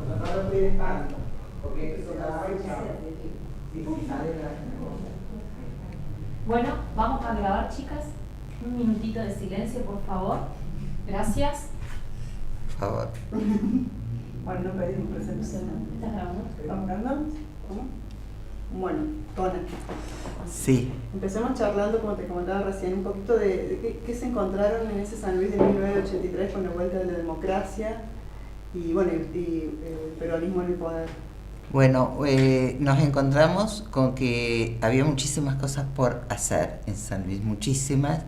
no lo cuides tanto, porque esto se da fecha. Sí, sale la cosa. Bueno, vamos a grabar, chicas. Un minutito de silencio, por favor. Gracias. Por favor. Bueno, no pedimos presentación. ¿Estás grabando? ¿Estamos grabando? ¿Cómo? Bueno, Tona. Sí. Empezamos charlando, como te comentaba recién, un poquito de qué se encontraron en ese San Luis de 1983 con la vuelta de la democracia y bueno, y el peronismo en el poder. Bueno, nos encontramos con que había muchísimas cosas por hacer en San Luis, muchísimas,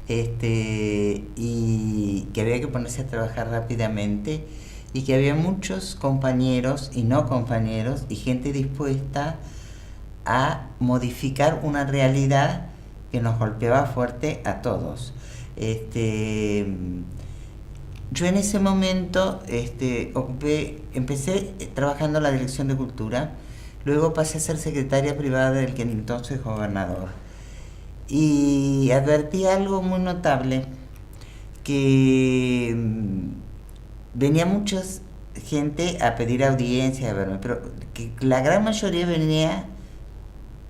y que había que ponerse a trabajar rápidamente y que había muchos compañeros y no compañeros y gente dispuesta a modificar una realidad que nos golpeaba fuerte a todos. Yo en ese momento empecé trabajando en la Dirección de Cultura, luego pasé a ser secretaria privada del que entonces gobernador. Y advertí algo muy notable, que venía mucha gente a pedir audiencia, a verme, pero que la gran mayoría venía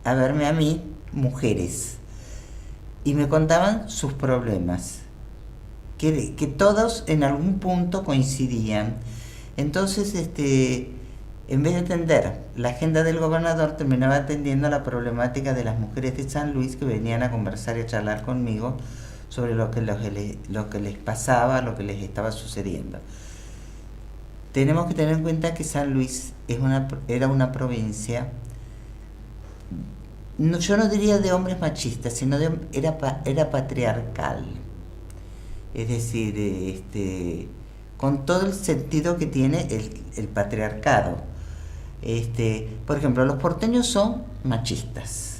a verme a mí, mujeres, y me contaban sus problemas. Que todos en algún punto coincidían. Entonces, en vez de atender la agenda del gobernador, terminaba atendiendo la problemática de las mujeres de San Luis que venían a conversar y a charlar conmigo sobre lo que les pasaba, lo que les estaba sucediendo. Tenemos que tener en cuenta que San Luis era una provincia, yo no diría de hombres machistas, sino era patriarcal. Es decir, con todo el sentido que tiene el patriarcado. Por ejemplo, los porteños son machistas.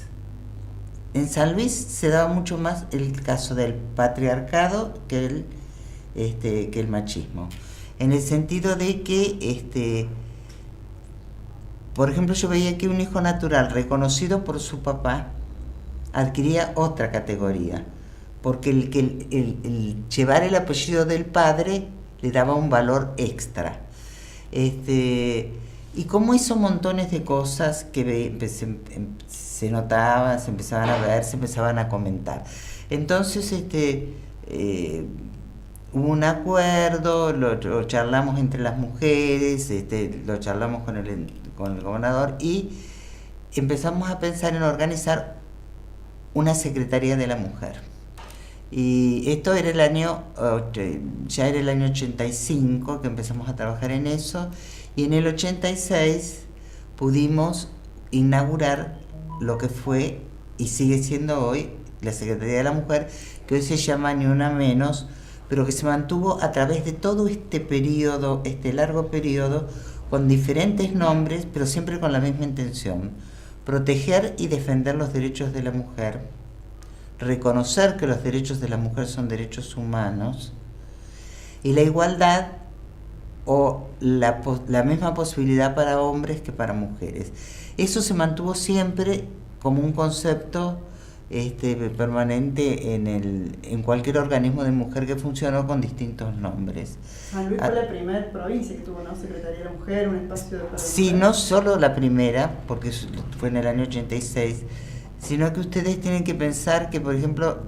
En San Luis se daba mucho más el caso del patriarcado que el machismo. En el sentido de que, por ejemplo, yo veía que un hijo natural reconocido por su papá adquiría otra categoría, porque el llevar el apellido del padre le daba un valor extra. Y como hizo montones de cosas que se notaban, se empezaban a ver, se empezaban a comentar. Entonces, hubo un acuerdo, lo charlamos entre las mujeres, lo charlamos con el gobernador y empezamos a pensar en organizar una Secretaría de la Mujer. Y esto era ya era el año 85 que empezamos a trabajar en eso, y en el 86 pudimos inaugurar lo que fue y sigue siendo hoy la Secretaría de la Mujer, que hoy se llama Ni Una Menos, pero que se mantuvo a través de todo este periodo, este largo periodo, con diferentes nombres, pero siempre con la misma intención: proteger y defender los derechos de la mujer, reconocer que los derechos de la mujer son derechos humanos, y la igualdad o la misma posibilidad para hombres que para mujeres. Eso se mantuvo siempre como un concepto permanente en cualquier organismo de mujer que funcionó con distintos nombres. San Luis fue la primera provincia que tuvo una Secretaría de la Mujer, un espacio de Sí, no solo la primera, porque fue en el año 86, sino que ustedes tienen que pensar que, por ejemplo,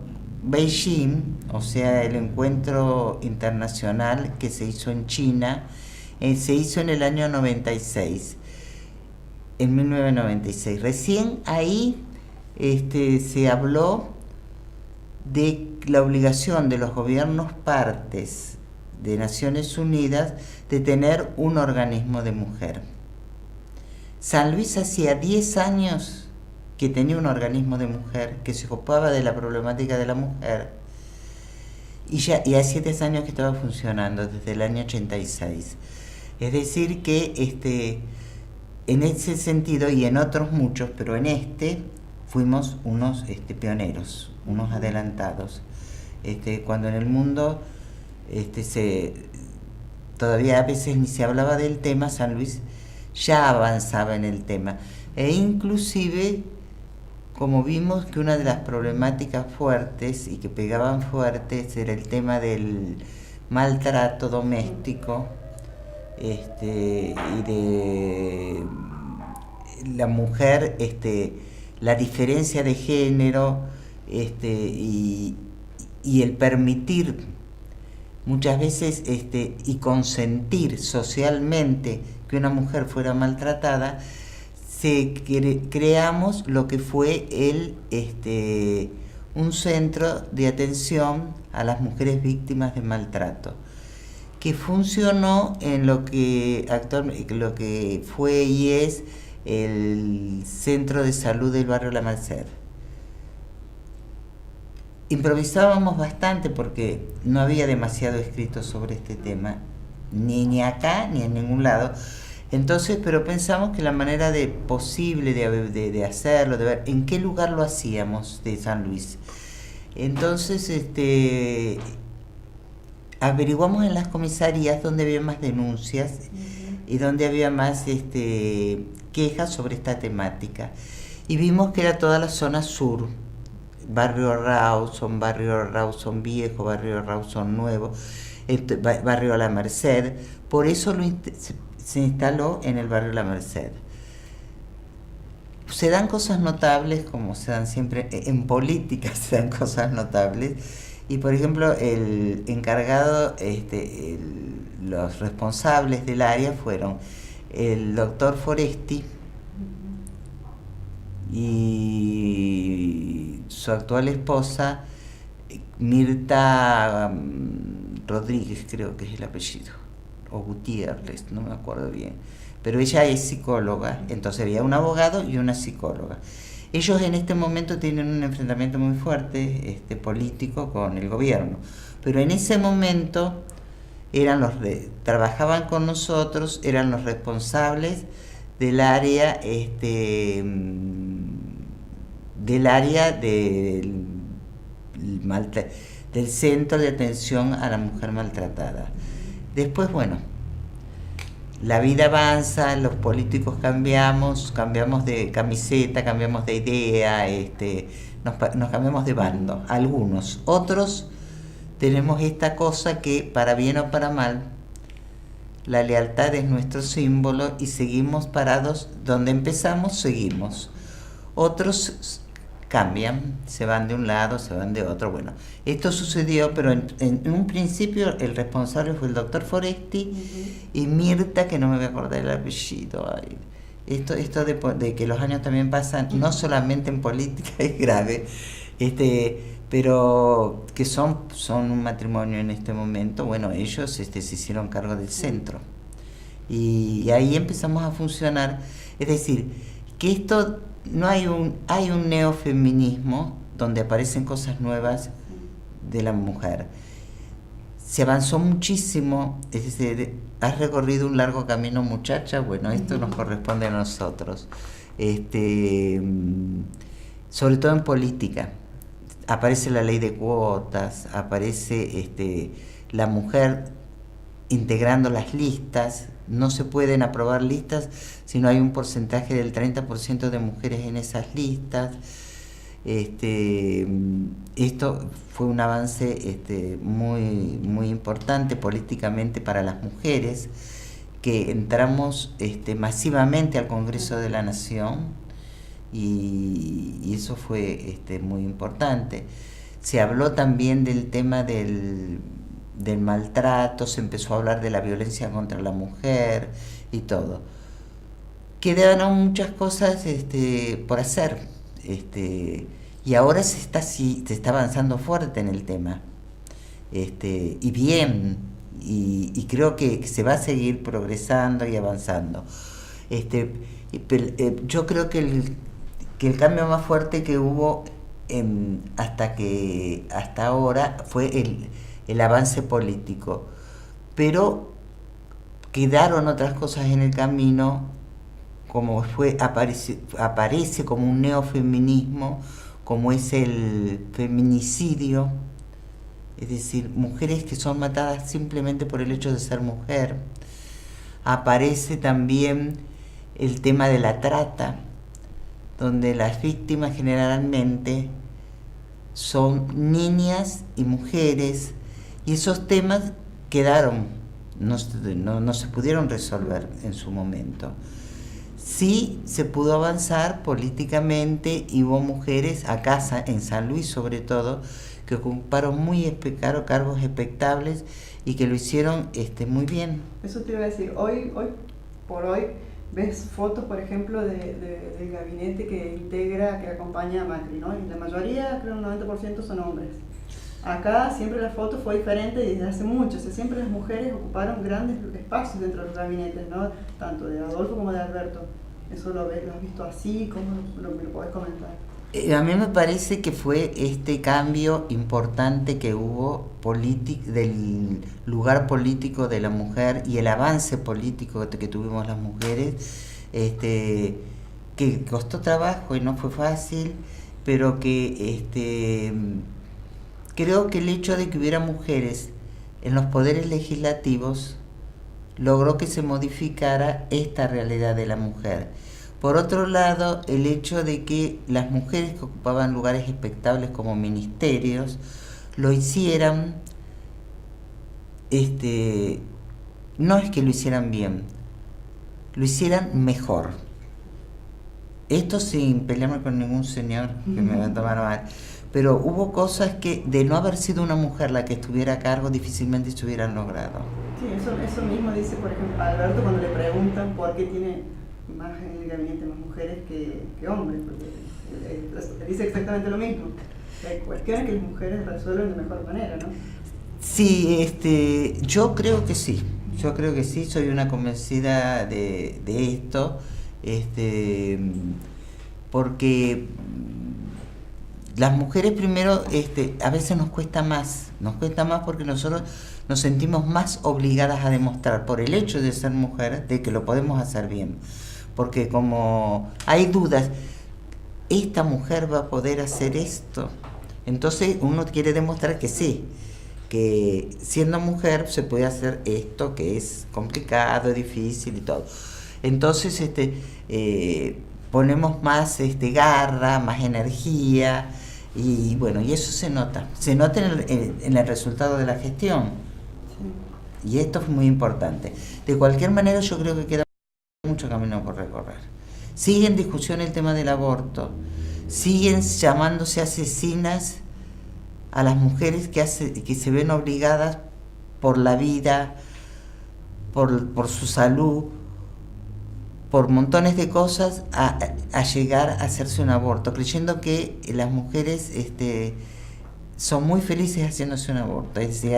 Beijing, o sea, el encuentro internacional que se hizo en China, se hizo en el año 96, en 1996. Recién ahí se habló de la obligación de los gobiernos partes de Naciones Unidas de tener un organismo de mujer. San Luis hacía 10 años que tenía un organismo de mujer que se ocupaba de la problemática de la mujer, y hace 10 años que estaba funcionando, desde el año 86. Es decir que en ese sentido y en otros muchos, pero en fuimos unos pioneros, unos adelantados. Cuando en el mundo todavía a veces ni se hablaba del tema, San Luis ya avanzaba en el tema. E inclusive, como vimos que una de las problemáticas fuertes y que pegaban fuertes era el tema del maltrato doméstico, y de la mujer, la diferencia de género, y el permitir muchas veces y consentir socialmente que una mujer fuera maltratada, creamos lo que fue un centro de atención a las mujeres víctimas de maltrato, que funcionó en lo que actualmente lo que fue y es el Centro de Salud del barrio La Merced. Improvisábamos bastante porque no había demasiado escrito sobre este tema, ni acá ni en ningún lado. Entonces, pero pensamos que la manera posible de hacerlo, de ver en qué lugar lo hacíamos de San Luis. Entonces, averiguamos en las comisarías donde había más denuncias y donde había más quejas sobre esta temática. Y vimos que era toda la zona sur, barrio Rawson Viejo, barrio Rawson Nuevo, barrio La Merced. Por eso se instaló en el barrio La Merced. Se dan cosas notables, como se dan siempre en política, se dan cosas notables. Y por ejemplo, el encargado, los responsables del área fueron el doctor Foresti y su actual esposa, Mirta Rodríguez, creo que es el apellido, o Gutiérrez, no me acuerdo bien, pero ella es psicóloga, entonces había un abogado y una psicóloga. Ellos en este momento tienen un enfrentamiento muy fuerte político con el gobierno, pero en ese momento trabajaban con nosotros, eran los responsables del área del centro de atención a la mujer maltratada. Después, bueno, la vida avanza, los políticos cambiamos de camiseta, cambiamos de idea, nos cambiamos de bando, algunos. Otros tenemos esta cosa que, para bien o para mal, la lealtad es nuestro símbolo y seguimos parados donde empezamos, seguimos. Otros cambian, se van de un lado, se van de otro. Bueno, esto sucedió, pero en un principio el responsable fue el doctor Foresti y Mirta, que no me voy a acordar el apellido. Ay, esto de que los años también pasan, no solamente en política, es grave, pero que son un matrimonio en este momento. Bueno, ellos se hicieron cargo del centro y ahí empezamos a funcionar. Es decir, que esto no hay un neofeminismo donde aparecen cosas nuevas de la mujer. Se avanzó muchísimo, es decir, has recorrido un largo camino, muchacha. Bueno, esto nos corresponde a nosotros, sobre todo en política. Aparece la ley de cuotas, aparece la mujer integrando las listas. No se pueden aprobar listas si no hay un porcentaje del 30% de mujeres en esas listas. Esto fue un avance muy, muy importante políticamente para las mujeres, que entramos masivamente al Congreso de la Nación, y eso fue muy importante. Se habló también del tema del maltrato, se empezó a hablar de la violencia contra la mujer y todo. Quedaron muchas cosas por hacer, y ahora se está avanzando fuerte en el tema, y bien, y creo que se va a seguir progresando y avanzando. Yo creo que el cambio más fuerte que hubo hasta ahora fue el avance político, pero quedaron otras cosas en el camino, como aparece como un neofeminismo, como es el feminicidio, es decir, mujeres que son matadas simplemente por el hecho de ser mujer. Aparece también el tema de la trata, donde las víctimas generalmente son niñas y mujeres, y esos temas quedaron no se pudieron resolver en su momento. Sí se pudo avanzar políticamente y hubo mujeres acá en San Luis sobre todo que ocuparon cargos expectables y que lo hicieron muy bien. Eso te iba a decir, hoy por hoy ves fotos, por ejemplo, del gabinete que acompaña a Macri, ¿no? Y la mayoría, creo un 90% son hombres. Acá siempre la foto fue diferente desde hace mucho, o sea, siempre las mujeres ocuparon grandes espacios dentro de los gabinetes, ¿no? Tanto de Adolfo como de Alberto. ¿Eso lo has visto así? ¿Cómo me lo podés comentar? A mí me parece que fue este cambio importante que hubo del lugar político de la mujer y el avance político que tuvimos las mujeres, que costó trabajo y no fue fácil, pero que creo que el hecho de que hubiera mujeres en los poderes legislativos logró que se modificara esta realidad de la mujer. Por otro lado, el hecho de que las mujeres que ocupaban lugares expectables como ministerios lo hicieran, no es que lo hicieran bien, lo hicieran mejor. Esto sin pelearme con ningún señor que me va a tomar mal, pero hubo cosas que de no haber sido una mujer la que estuviera a cargo difícilmente se hubieran logrado. Sí, eso mismo dice, por ejemplo, Alberto cuando le preguntan por qué tiene más en el gabinete más mujeres que hombres, porque dice exactamente lo mismo. Hay cuestiones que las mujeres resuelven de mejor manera, ¿no? Sí, yo creo que sí, soy una convencida de esto, porque las mujeres primero, a veces nos cuesta más porque nosotros nos sentimos más obligadas a demostrar por el hecho de ser mujer de que lo podemos hacer bien, porque como hay dudas, ¿esta mujer va a poder hacer esto? Entonces uno quiere demostrar que sí, que siendo mujer se puede hacer esto que es complicado, difícil y todo. Entonces ponemos más garra, más energía y bueno, y eso se nota en el resultado de la gestión. Sí. Y esto es muy importante. De cualquier manera yo creo que queda mucho camino por recorrer. Sigue en discusión el tema del aborto, siguen llamándose asesinas a las mujeres que se ven obligadas por la vida, por su salud, por montones de cosas a llegar a hacerse un aborto, creyendo que las mujeres son muy felices haciéndose un aborto. Es decir,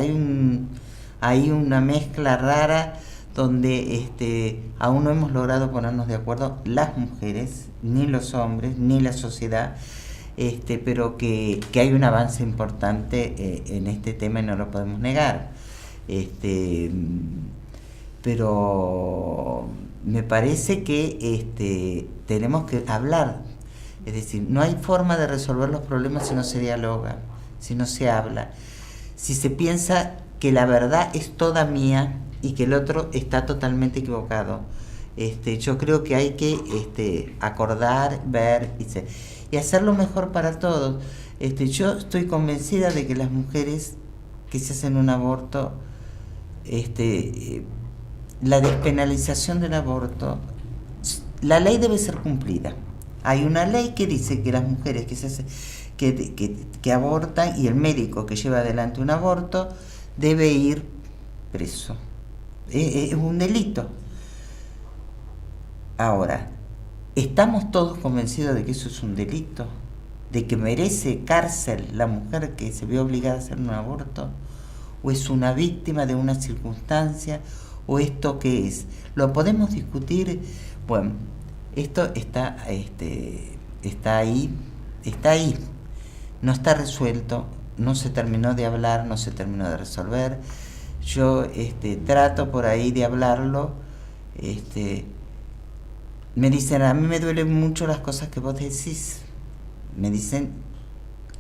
hay una mezcla rara donde aún no hemos logrado ponernos de acuerdo las mujeres, ni los hombres, ni la sociedad, pero que hay un avance importante en este tema y no lo podemos negar. Pero me parece que tenemos que hablar, es decir, no hay forma de resolver los problemas si no se dialoga, si no se habla, si se piensa que la verdad es toda mía y que el otro está totalmente equivocado. Yo creo que hay que acordar, ver y hacerlo mejor para todos. Yo estoy convencida de que las mujeres que se hacen un aborto, la despenalización del aborto, la ley debe ser cumplida. Hay una ley que dice que las mujeres que abortan y el médico que lleva adelante un aborto debe ir preso. Es un delito. Ahora, ¿estamos todos convencidos de que eso es un delito? ¿De que merece cárcel la mujer que se ve obligada a hacer un aborto? ¿O es una víctima de una circunstancia? ¿O esto qué es? ¿Lo podemos discutir? Bueno, esto está ahí, no está resuelto, no se terminó de hablar, no se terminó de resolver. Yo trato por ahí de hablarlo. Me dicen, a mí me duelen mucho las cosas que vos decís. Me dicen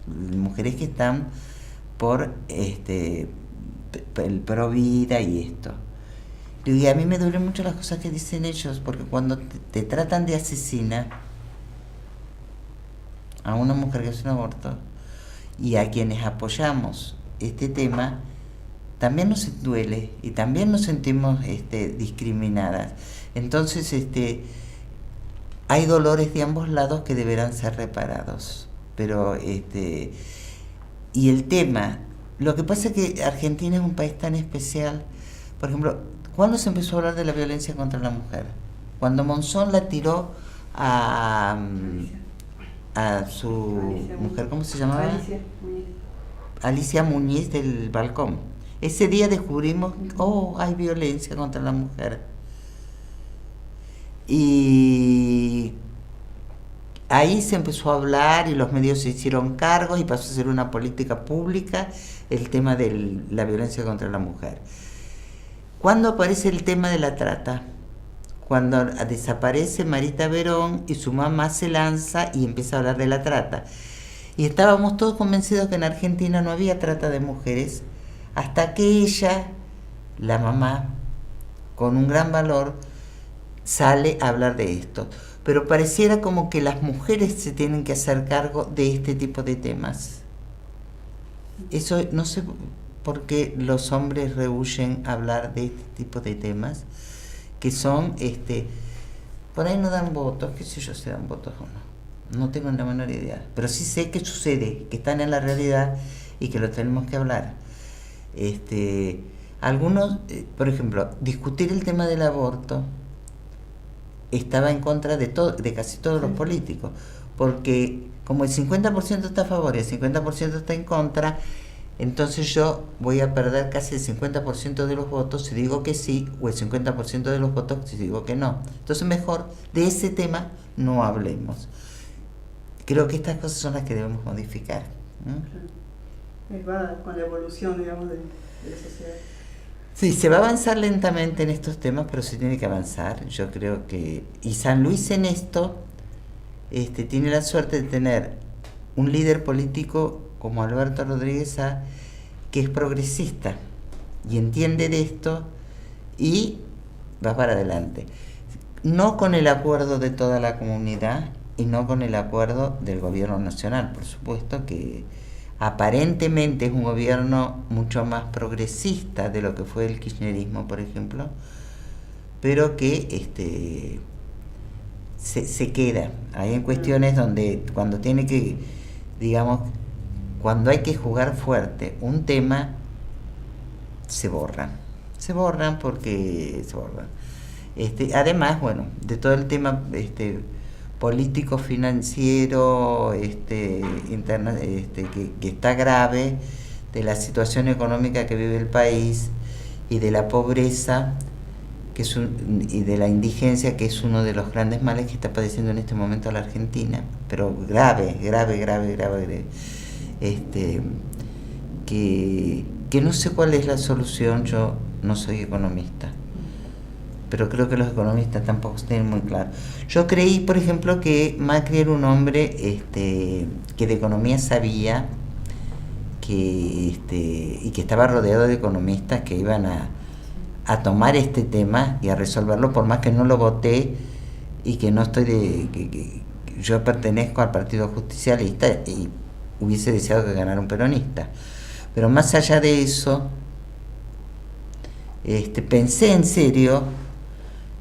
mujeres que están por el pro vida y esto. Y a mí me duelen mucho las cosas que dicen ellos, porque cuando te tratan de asesina a una mujer que hace un aborto y a quienes apoyamos este tema, también nos duele y también nos sentimos discriminadas. Entonces hay dolores de ambos lados que deberán ser reparados. Pero y el tema, lo que pasa es que Argentina es un país tan especial. Por ejemplo, ¿cuándo se empezó a hablar de la violencia contra la mujer? Cuando Monzón la tiró a su mujer, ¿cómo se llamaba? Alicia Muñiz del balcón. Ese día descubrimos, hay violencia contra la mujer. Y ahí se empezó a hablar y los medios se hicieron cargos y pasó a ser una política pública el tema de la violencia contra la mujer. ¿Cuándo aparece el tema de la trata? Cuando desaparece Marita Verón y su mamá se lanza y empieza a hablar de la trata. Y estábamos todos convencidos que en Argentina no había trata de mujeres, hasta que ella, la mamá, con un gran valor, sale a hablar de esto. Pero pareciera como que las mujeres se tienen que hacer cargo de este tipo de temas. Eso no sé por qué los hombres rehúyen hablar de este tipo de temas, que son, por ahí no dan votos, qué sé yo si dan votos o no tengo la menor idea, pero sí sé que sucede, que están en la realidad y que lo tenemos que hablar. Algunos, por ejemplo, discutir el tema del aborto estaba en contra de casi todos los políticos, porque como el 50% está a favor y el 50% está en contra, entonces yo voy a perder casi el 50% de los votos si digo que sí, o el 50% de los votos si digo que no. Entonces mejor de ese tema no hablemos. Creo que estas cosas son las que debemos modificar. Va con la evolución, digamos, de la sociedad. Sí, se va a avanzar lentamente en estos temas, pero se tiene que avanzar. Yo creo que... Y San Luis en esto tiene la suerte de tener un líder político como Alberto Rodríguez Sá, que es progresista y entiende de esto y va para adelante. No con el acuerdo de toda la comunidad y no con el acuerdo del gobierno nacional, por supuesto, que aparentemente es un gobierno mucho más progresista de lo que fue el kirchnerismo, por ejemplo, pero que se queda. Hay en cuestiones donde cuando tiene que, digamos, cuando hay que jugar fuerte un tema, se borran porque se borran. Además, bueno, de todo el tema político financiero interno, que está grave, de la situación económica que vive el país y de la pobreza y de la indigencia, que es uno de los grandes males que está padeciendo en este momento la Argentina, pero grave, que no sé cuál es la solución. Yo no soy economista, pero creo que los economistas tampoco tienen muy claro. Yo creí, por ejemplo, que Macri era un hombre que de economía sabía, y que estaba rodeado de economistas que iban a tomar este tema y a resolverlo, por más que no lo voté y que no estoy que yo pertenezco al Partido Justicialista y hubiese deseado que ganara un peronista. Pero más allá de eso, pensé en serio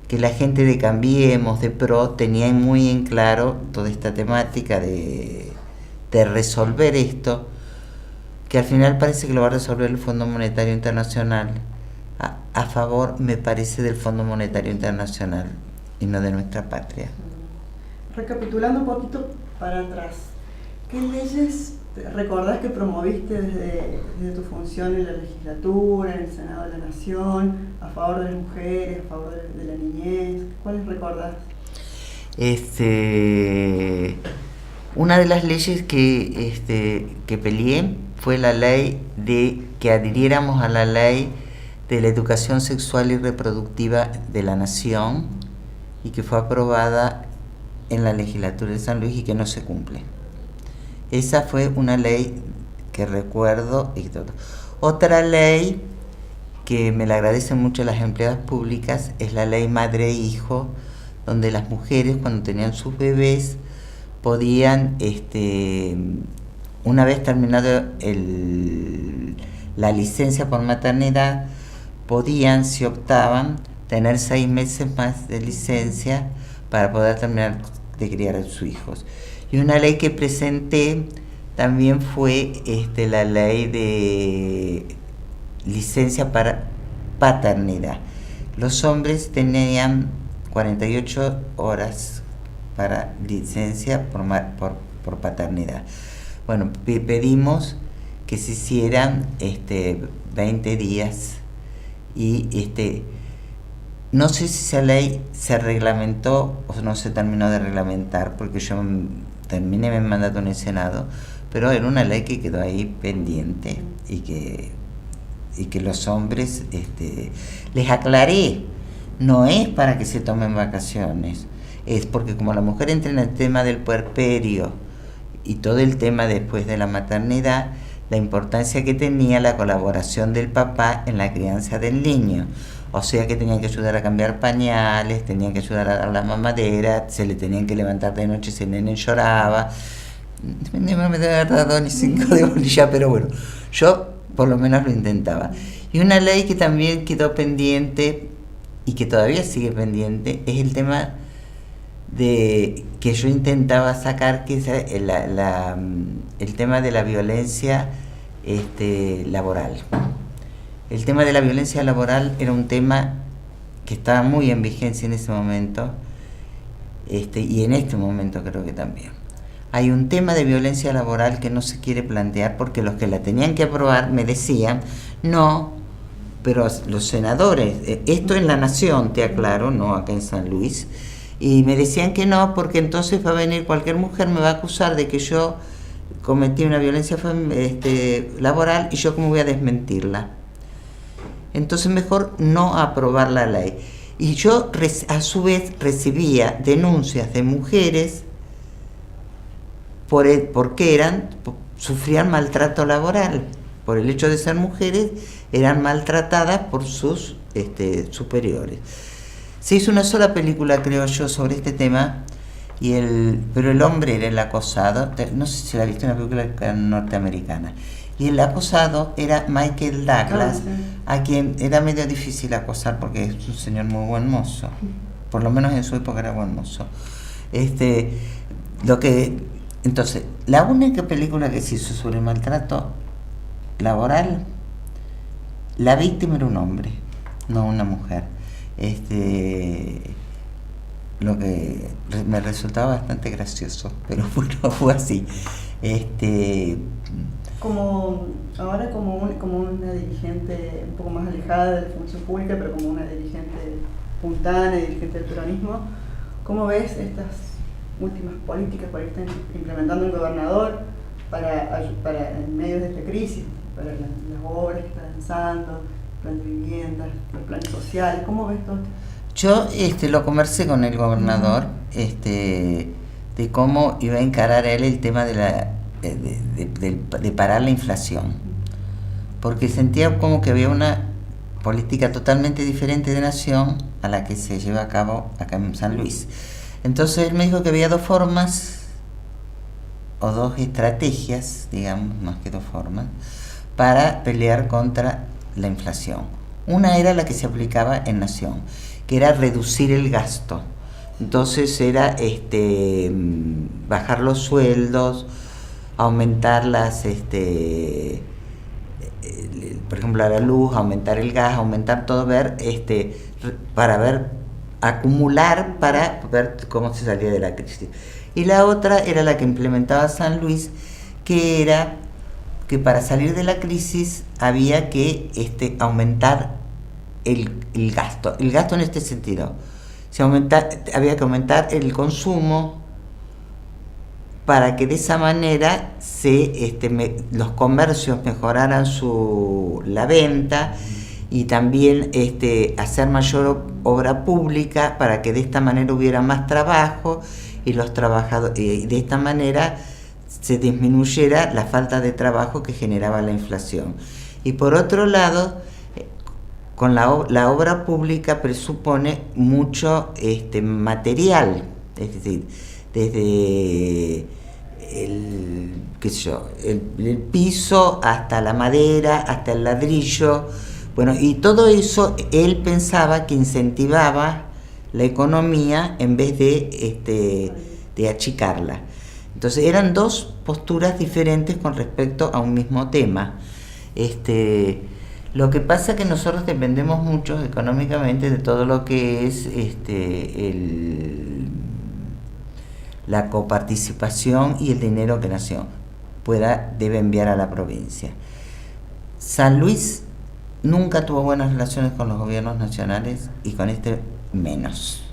que la gente de Cambiemos, de PRO, tenía muy en claro toda esta temática de resolver esto, que al final parece que lo va a resolver el Fondo Monetario Internacional, a favor, me parece, del Fondo Monetario Internacional y no de nuestra patria. Recapitulando un poquito para atrás, ¿qué leyes recordás que promoviste desde tu función en la legislatura, en el Senado de la Nación, a favor de las mujeres, a favor de la niñez? ¿Cuáles recordás? Una de las leyes que peleé fue la ley de que adhiriéramos a la ley de la educación sexual y reproductiva de la Nación, y que fue aprobada en la legislatura de San Luis y que no se cumple. Esa fue una ley que recuerdo y todo. Otra ley que me la agradecen mucho las empleadas públicas es la ley Madre e Hijo, donde las mujeres, cuando tenían sus bebés, podían, una vez terminado la licencia por maternidad, podían, si optaban, tener 6 meses más de licencia para poder terminar de criar a sus hijos. Y una ley que presenté también fue la ley de licencia para paternidad. Los hombres tenían 48 horas para licencia por paternidad. Bueno, pedimos que se hicieran 20 días y no sé si esa ley se reglamentó o no se terminó de reglamentar, porque yo terminé mi mandato en el Senado, pero era una ley que quedó ahí pendiente y que los hombres, les aclaré, no es para que se tomen vacaciones, es porque como la mujer entra en el tema del puerperio y todo el tema después de la maternidad, la importancia que tenía la colaboración del papá en la crianza del niño. O sea que tenían que ayudar a cambiar pañales, tenían que ayudar a dar la mamadera, se le tenían que levantar de noche si el nene lloraba. No me debe haber dado ni 5 de bolilla, pero bueno, yo por lo menos lo intentaba. Y una ley que también quedó pendiente y que todavía sigue pendiente es el tema de que yo intentaba sacar, que es el tema de la violencia laboral. El tema de la violencia laboral era un tema que estaba muy en vigencia en ese momento, y en este momento creo que también. Hay un tema de violencia laboral que no se quiere plantear porque los que la tenían que aprobar me decían, no, pero los senadores, esto en La Nación, te aclaro, no acá en San Luis, y me decían que no, porque entonces va a venir cualquier mujer, me va a acusar de que yo cometí una violencia laboral y yo cómo voy a desmentirla. Entonces mejor no aprobar la ley. Y yo a su vez recibía denuncias de mujeres porque sufrían maltrato laboral. Por el hecho de ser mujeres, eran maltratadas por sus superiores. Se hizo una sola película, creo yo, sobre este tema, pero el hombre era el acosado. No sé si la viste, una película norteamericana. Y el acosado era Michael Douglas, a quien era medio difícil acosar porque es un señor muy buen mozo. Por lo menos en su época era buen mozo. Entonces, la única película que se hizo sobre maltrato laboral, la víctima era un hombre, no una mujer. Lo que me resultaba bastante gracioso, pero bueno, fue así. Ahora como una dirigente un poco más alejada de la función pública, pero como una dirigente puntana, dirigente del peronismo, ¿cómo ves estas últimas políticas que están implementando el gobernador para en medio de esta crisis, para las obras que está lanzando, plan de viviendas, los planes sociales? ¿Cómo ves todo esto? Yo lo conversé con el gobernador, de cómo iba a encarar él el tema de parar la inflación, porque sentía como que había una política totalmente diferente de nación a la que se lleva a cabo acá en San Luis. Entonces él me dijo que había 2 formas o 2 estrategias, digamos, más que 2 formas, para pelear contra la inflación. Una era la que se aplicaba en Nación, que era reducir el gasto. Entonces era bajar los sueldos, aumentar por ejemplo, la luz, aumentar el gas, aumentar todo, acumular para ver cómo se salía de la crisis. Y la otra era la que implementaba San Luis, que era que para salir de la crisis había que aumentar el gasto. El gasto en este sentido. Había que aumentar el consumo para que de esa manera los comercios mejoraran la venta, y también hacer mayor obra pública para que de esta manera hubiera más trabajo y los trabajadores, y de esta manera se disminuyera la falta de trabajo que generaba la inflación. Y por otro lado, con la obra pública presupone mucho material, es decir, desde qué sé yo, el piso, hasta la madera, hasta el ladrillo. Bueno, y todo eso él pensaba que incentivaba la economía en vez de achicarla. Entonces eran dos posturas diferentes con respecto a un mismo tema. Lo que pasa es que nosotros dependemos mucho económicamente de todo lo que es la coparticipación y el dinero que Nación debe enviar a la provincia. San Luis nunca tuvo buenas relaciones con los gobiernos nacionales y con este menos.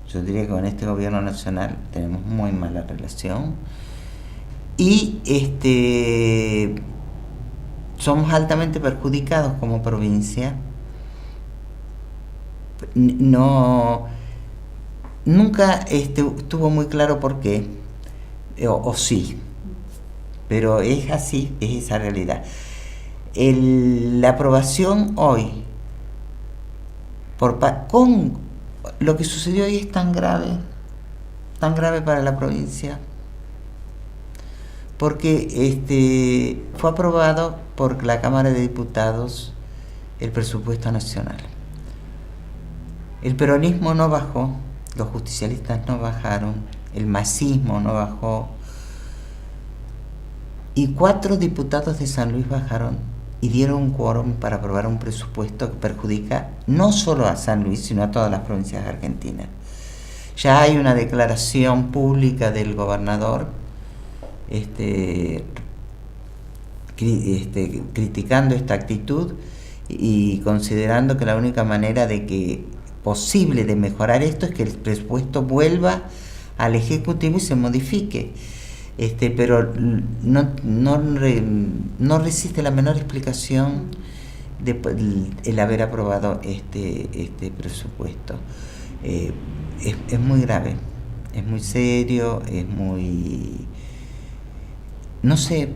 Yo diría que con este gobierno nacional tenemos muy mala relación y somos altamente perjudicados como provincia. Nunca estuvo muy claro por qué, o sí, pero es así, es esa realidad. La aprobación hoy, con lo que sucedió hoy, es tan grave para la provincia, porque fue aprobado por la Cámara de Diputados el presupuesto nacional. El peronismo no bajó, los justicialistas no bajaron, el masismo no bajó, y 4 diputados de San Luis bajaron y dieron un quórum para aprobar un presupuesto que perjudica no solo a San Luis, sino a todas las provincias argentinas. Ya hay una declaración pública del gobernador criticando esta actitud y considerando que la única manera posible de mejorar esto es que el presupuesto vuelva al Ejecutivo y se modifique. Pero no resiste la menor explicación el haber aprobado este presupuesto. Es muy grave, es muy serio, es muy... No sé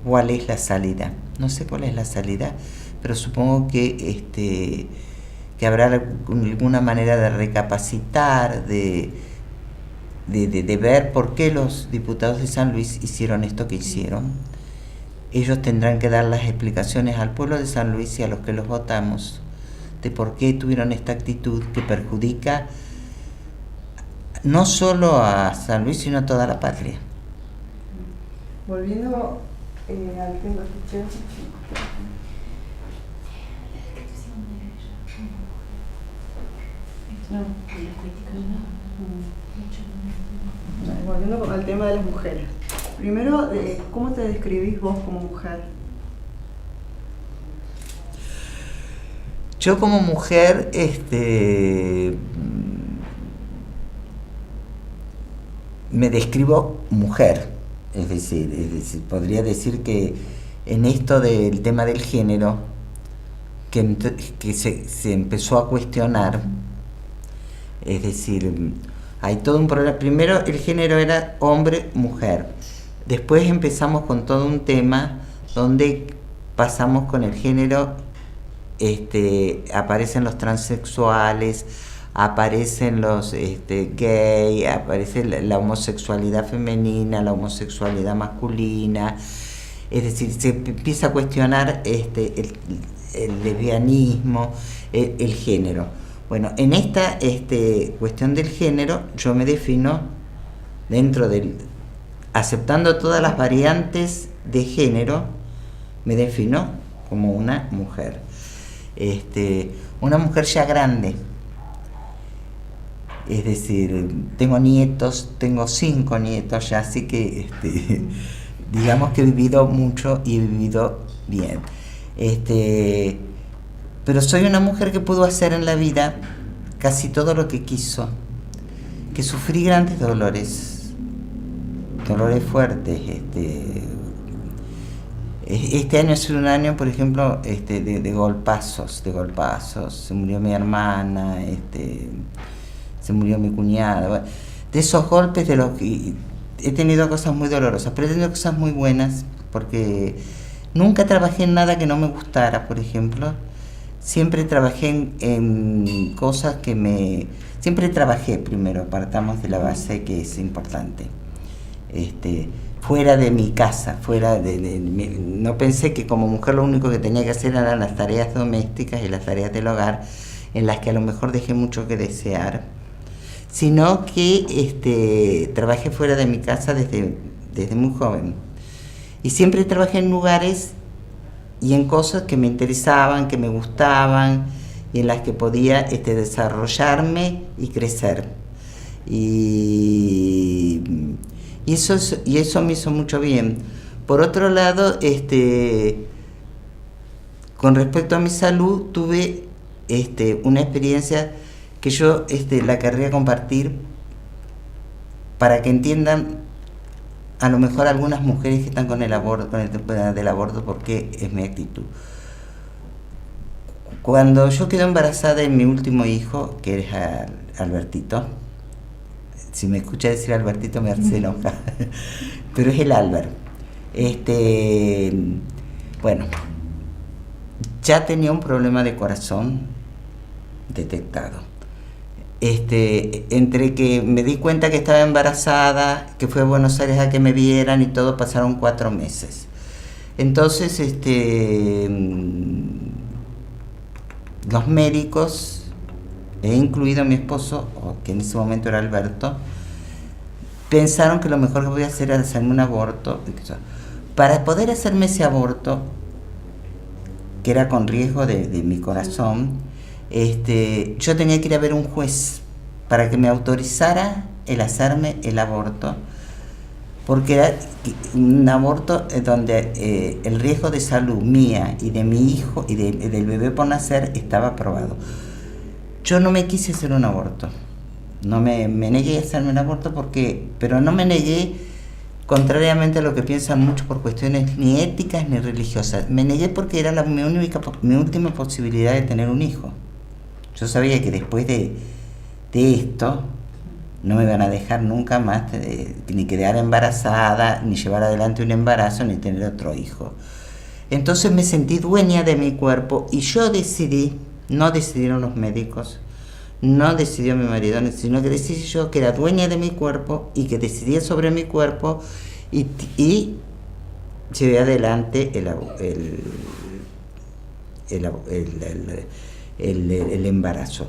cuál es la salida. No sé cuál es la salida, pero supongo que habrá alguna manera de recapacitar, de ver por qué los diputados de San Luis hicieron esto que hicieron. Ellos tendrán que dar las explicaciones al pueblo de San Luis y a los que los votamos de por qué tuvieron esta actitud que perjudica no solo a San Luis, sino a toda la patria. Volviendo al tema que volviendo al tema de las mujeres. Primero, ¿cómo te describís vos como mujer? Yo como mujer, me describo mujer, es decir, podría decir que en esto del tema del género, que se empezó a cuestionar, es decir, hay todo un problema. Primero el género era hombre-mujer, después empezamos con todo un tema donde pasamos con el género, aparecen los transexuales, aparecen los gay, aparece la homosexualidad femenina, la homosexualidad masculina, es decir, se empieza a cuestionar el lesbianismo, el género. Bueno, en esta cuestión del género, yo me defino aceptando todas las variantes de género, me defino como una mujer. Una mujer ya grande, es decir, tengo nietos, tengo 5 nietos ya, así que digamos que he vivido mucho y he vivido bien. Pero soy una mujer que pudo hacer en la vida casi todo lo que quiso, que sufrí grandes dolores fuertes. Este año ha sido un año, por ejemplo, de golpazos. Se murió mi hermana, se murió mi cuñada. Bueno, de esos golpes de los que he tenido cosas muy dolorosas, pero he tenido cosas muy buenas, porque nunca trabajé en nada que no me gustara, por ejemplo. siempre trabajé en cosas que me... Siempre trabajé primero, partamos de la base que es importante. Fuera de mi casa, no pensé que como mujer lo único que tenía que hacer eran las tareas domésticas y las tareas del hogar, en las que a lo mejor dejé mucho que desear, sino que trabajé fuera de mi casa desde muy joven. Y siempre trabajé en lugares y en cosas que me interesaban, que me gustaban, y en las que podía desarrollarme y crecer. Y eso me hizo mucho bien. Por otro lado, con respecto a mi salud, tuve una experiencia que yo la querría compartir para que entiendan a lo mejor algunas mujeres que están con el tema del aborto, porque es mi actitud. Cuando yo quedé embarazada de mi último hijo, que es Albertito, si me escucha decir Albertito me hace enoja, pero es el Albert. Bueno, ya tenía un problema de corazón detectado. Entre que me di cuenta que estaba embarazada, que fui a Buenos Aires a que me vieran y todo, pasaron 4 meses. Entonces, los médicos, incluido mi esposo, que en ese momento era Alberto, pensaron que lo mejor que podía hacer era hacerme un aborto. Para poder hacerme ese aborto, que era con riesgo de mi corazón, yo tenía que ir a ver un juez para que me autorizara el hacerme el aborto, porque era un aborto donde el riesgo de salud mía y de mi hijo y del bebé por nacer estaba probado. Yo no me quise hacer un aborto, me negué a hacerme un aborto pero no me negué contrariamente a lo que piensan muchos por cuestiones ni éticas ni religiosas. Me negué porque era mi última posibilidad de tener un hijo. Yo sabía que después de esto no me iban a dejar nunca más ni quedar embarazada, ni llevar adelante un embarazo, ni tener otro hijo. Entonces me sentí dueña de mi cuerpo y yo decidí, no decidieron los médicos, no decidió mi marido, sino que decidí yo que era dueña de mi cuerpo y que decidía sobre mi cuerpo y llevé adelante el embarazo,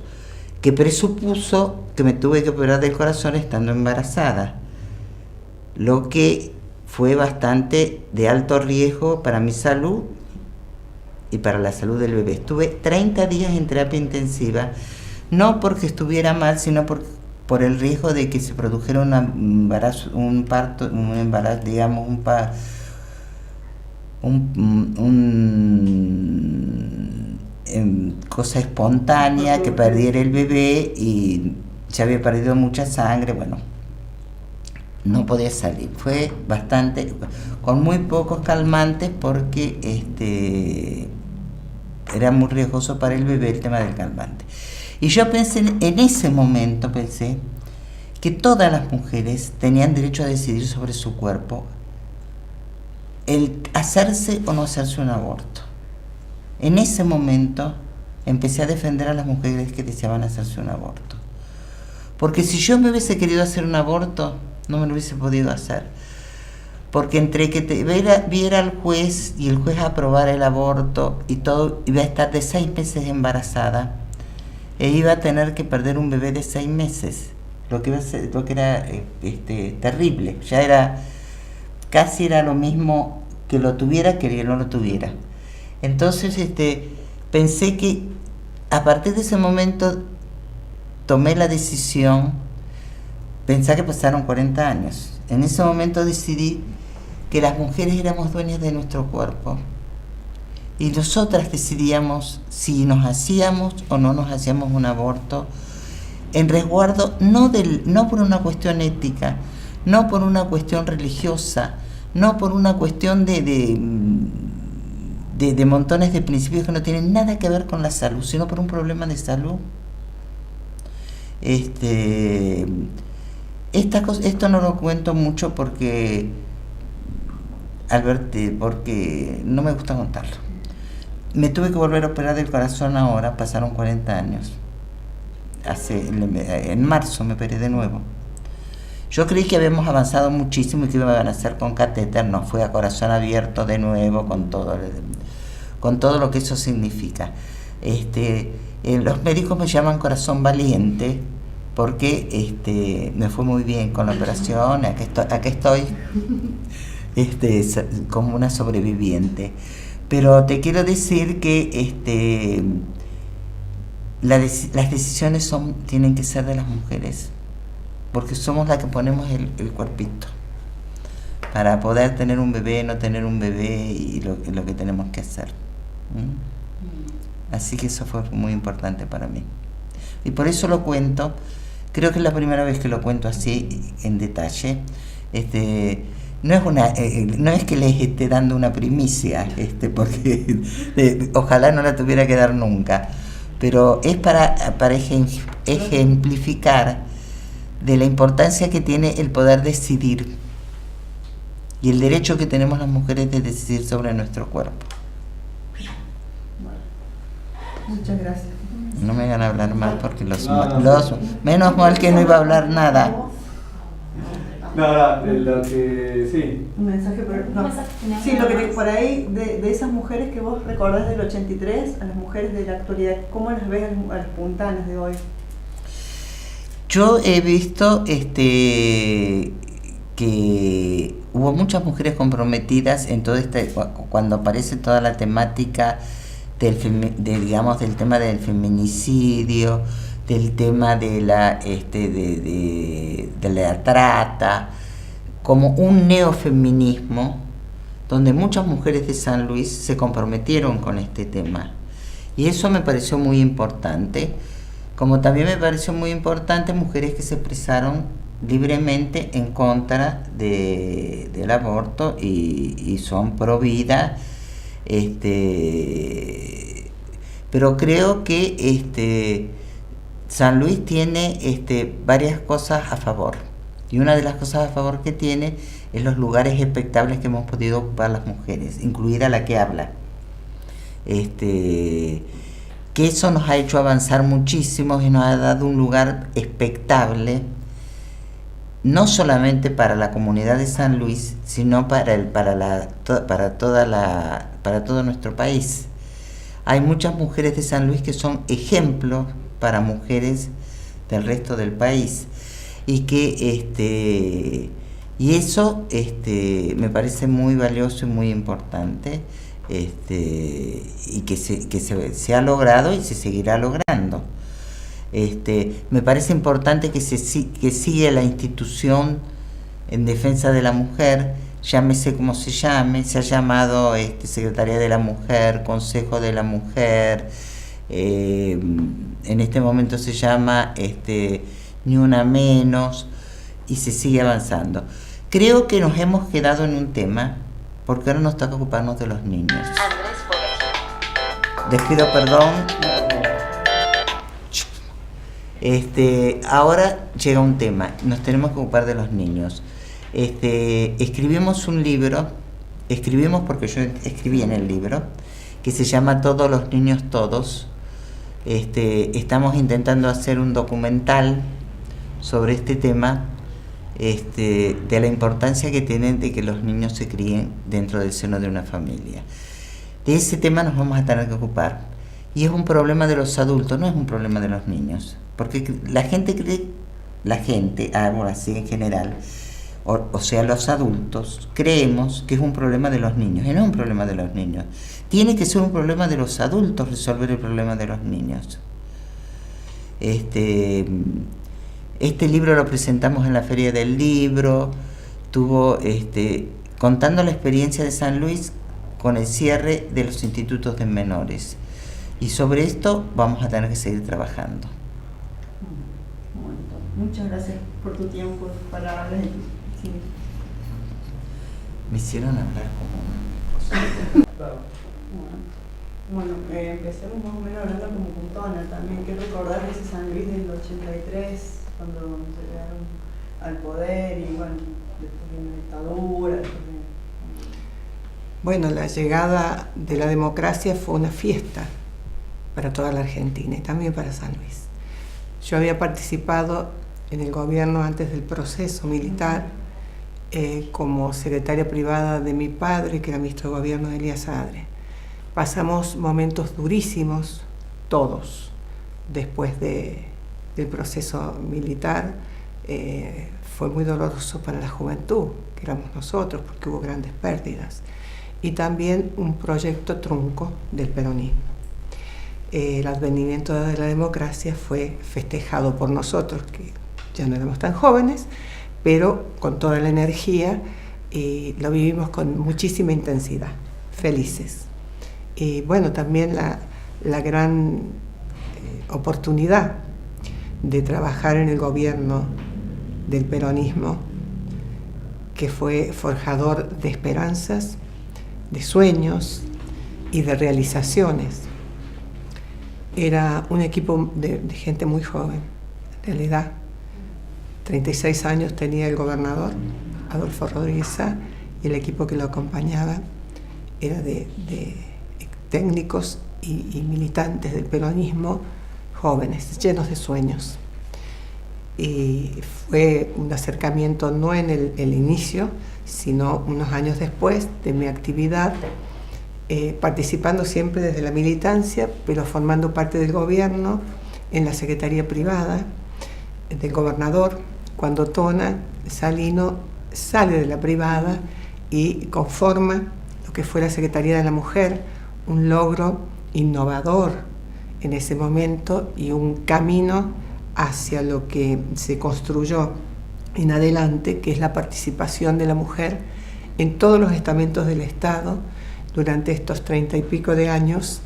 que presupuso que me tuve que operar del corazón estando embarazada, lo que fue bastante de alto riesgo para mi salud y para la salud del bebé. Estuve 30 días en terapia intensiva, no porque estuviera mal, sino por el riesgo de que se produjera cosa espontánea, que perdiera el bebé y ya había perdido mucha sangre, bueno, no podía salir. Fue bastante, con muy pocos calmantes, porque era muy riesgoso para el bebé el tema del calmante. Y yo en ese momento pensé que todas las mujeres tenían derecho a decidir sobre su cuerpo, el hacerse o no hacerse un aborto. En ese momento empecé a defender a las mujeres que deseaban hacerse un aborto. Porque si yo me hubiese querido hacer un aborto, no me lo hubiese podido hacer. Porque entre que viera al juez y el juez aprobara el aborto y todo, iba a estar de 6 meses embarazada e iba a tener que perder un bebé de 6 meses, lo que era terrible. Ya casi era lo mismo que lo tuviera que no lo tuviera. Entonces pensé que a partir de ese momento tomé la decisión. Pensé que pasaron 40 años. En ese momento decidí que las mujeres éramos dueñas de nuestro cuerpo y nosotras decidíamos si nos hacíamos o no nos hacíamos un aborto, en resguardo no por una cuestión ética, no por una cuestión religiosa, no por una cuestión de montones de principios que no tienen nada que ver con la salud, sino por un problema de salud. Esto no lo cuento mucho porque no me gusta contarlo. me tuve que volver a operar del corazón ahora, pasaron 40 años. En marzo me operé de nuevo. Yo creí que habíamos avanzado muchísimo y que iban a hacer con catéter, no, fue a corazón abierto de nuevo, con todo lo que eso significa. Los médicos me llaman corazón valiente porque me fue muy bien con la operación, aquí estoy como una sobreviviente. Pero te quiero decir que las decisiones tienen que ser de las mujeres, porque somos las que ponemos el cuerpito para poder tener un bebé, no tener un bebé y lo que tenemos que hacer. Así que eso fue muy importante para mí. Y por eso lo cuento, creo que es la primera vez que lo cuento así en detalle. No es que les esté dando una primicia, porque ojalá no la tuviera que dar nunca, pero es para ejemplificar de la importancia que tiene el poder decidir y el derecho que tenemos las mujeres de decidir sobre nuestro cuerpo. Muchas gracias. No me hagan hablar mal porque menos mal que no iba a hablar nada. No, lo que sí. Un mensaje, pero no. Un mensaje final. Sí, lo que por ahí, de esas mujeres que vos recordás del 83, a las mujeres de la actualidad, ¿cómo las ves a las puntanas de hoy? Yo he visto que hubo muchas mujeres comprometidas en todo cuando aparece toda la temática del tema del feminicidio, del tema de la trata, como un neofeminismo donde muchas mujeres de San Luis se comprometieron con este tema, y eso me pareció muy importante, como también me pareció muy importante mujeres que se expresaron libremente en contra del aborto y son pro vida. Pero creo que San Luis tiene varias cosas a favor, y una de las cosas a favor que tiene es los lugares expectables que hemos podido ocupar las mujeres, incluida la que habla, que eso nos ha hecho avanzar muchísimo y nos ha dado un lugar expectable, no solamente para la comunidad de San Luis, sino para todo nuestro país. Hay muchas mujeres de San Luis que son ejemplos para mujeres del resto del país, y eso me parece muy valioso y muy importante, y que se ha logrado y se seguirá logrando. Me parece importante que siga la institución en defensa de la mujer, llámese como se llame, se ha llamado Secretaría de la Mujer, Consejo de la Mujer, en este momento se llama Ni Una Menos, y se sigue avanzando. Creo que nos hemos quedado en un tema, porque ahora nos toca ocuparnos de los niños. Les pido perdón. Ahora llega un tema, nos tenemos que ocupar de los niños. Escribimos un libro, porque yo escribí en el libro, que se llama Todos los niños todos. Estamos intentando hacer un documental sobre este tema, de la importancia que tienen de que los niños se críen dentro del seno de una familia. De ese tema nos vamos a tener que ocupar, y es un problema de los adultos, no es un problema de los niños, porque la gente ahora así en general, o sea, los adultos, creemos que es un problema de los niños, y no es un problema de los niños. Tiene que ser un problema de los adultos resolver el problema de los niños. Este libro lo presentamos en la Feria del Libro, contando la experiencia de San Luis con el cierre de los institutos de menores. Y sobre esto vamos a tener que seguir trabajando. Muchas gracias por tu tiempo, por tus palabras. Sí. Me hicieron hablar como una cosa. Bueno, empecemos más o menos hablando como puntona también. ¿Qué recordar de ese San Luis del 83, cuando llegaron al poder y bueno, después de una dictadura? Bueno, la llegada de la democracia fue una fiesta para toda la Argentina y también para San Luis. Yo había participado en el gobierno antes del proceso militar como secretaria privada de mi padre, que era ministro de gobierno de Elías Adre. Pasamos momentos durísimos, todos, después del proceso militar. Fue muy doloroso para la juventud, que éramos nosotros, porque hubo grandes pérdidas. Y también un proyecto trunco del peronismo. El advenimiento de la democracia fue festejado por nosotros, que ya no éramos tan jóvenes, pero con toda la energía, y lo vivimos con muchísima intensidad, felices. Y bueno, también la gran oportunidad de trabajar en el gobierno del peronismo, que fue forjador de esperanzas, de sueños y de realizaciones. Era un equipo de gente muy joven, en realidad. 36 años tenía el gobernador, Adolfo Rodríguez Sá, y el equipo que lo acompañaba era de técnicos y militantes del peronismo, jóvenes, llenos de sueños. Y fue un acercamiento no en el inicio, sino unos años después de mi actividad, participando siempre desde la militancia, pero formando parte del gobierno en la secretaría privada del gobernador, cuando Tona Salino sale de la privada y conforma lo que fue la Secretaría de la Mujer, un logro innovador en ese momento y un camino hacia lo que se construyó en adelante, que es la participación de la mujer en todos los estamentos del Estado durante estos 30 y pico de años,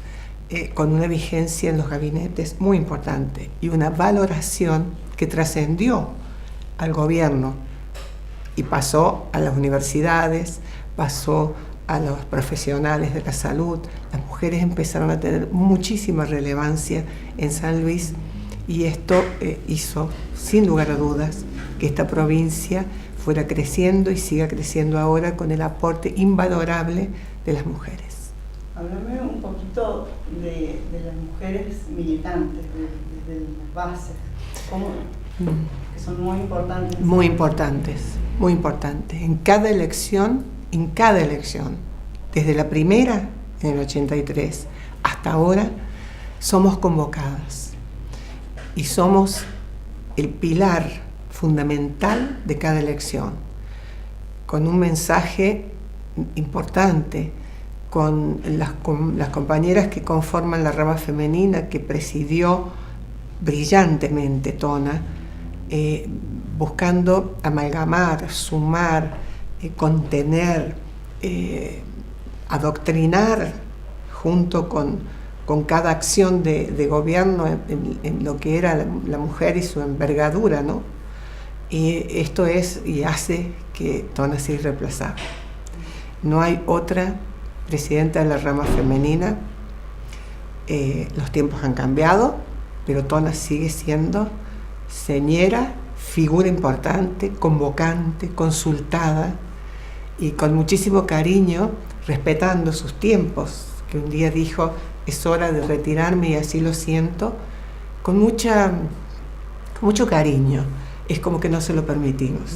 con una vigencia en los gabinetes muy importante y una valoración que trascendió al gobierno y pasó a las universidades, pasó a los profesionales de la salud. Las mujeres empezaron a tener muchísima relevancia en San Luis y esto hizo, sin lugar a dudas, que esta provincia fuera creciendo y siga creciendo ahora con el aporte invalorable de las mujeres. Háblame un poquito de las mujeres militantes, de las bases, que son muy importantes. Muy importantes, muy importantes. En cada elección, desde la primera en el 83 hasta ahora, somos convocadas y somos el pilar fundamental de cada elección, con un mensaje importante, con las compañeras que conforman la rama femenina que presidió brillantemente Tona, buscando amalgamar, sumar, contener, adoctrinar junto con cada acción de gobierno en lo que era la mujer y su envergadura, ¿no? Y esto es y hace que Tona sea irreemplazable. No hay otra presidenta de la rama femenina. Los tiempos han cambiado, pero Tona sigue siendo señera, figura importante, convocante, consultada y con muchísimo cariño, respetando sus tiempos, que un día dijo: es hora de retirarme y así lo siento, con mucho cariño. Es como que no se lo permitimos.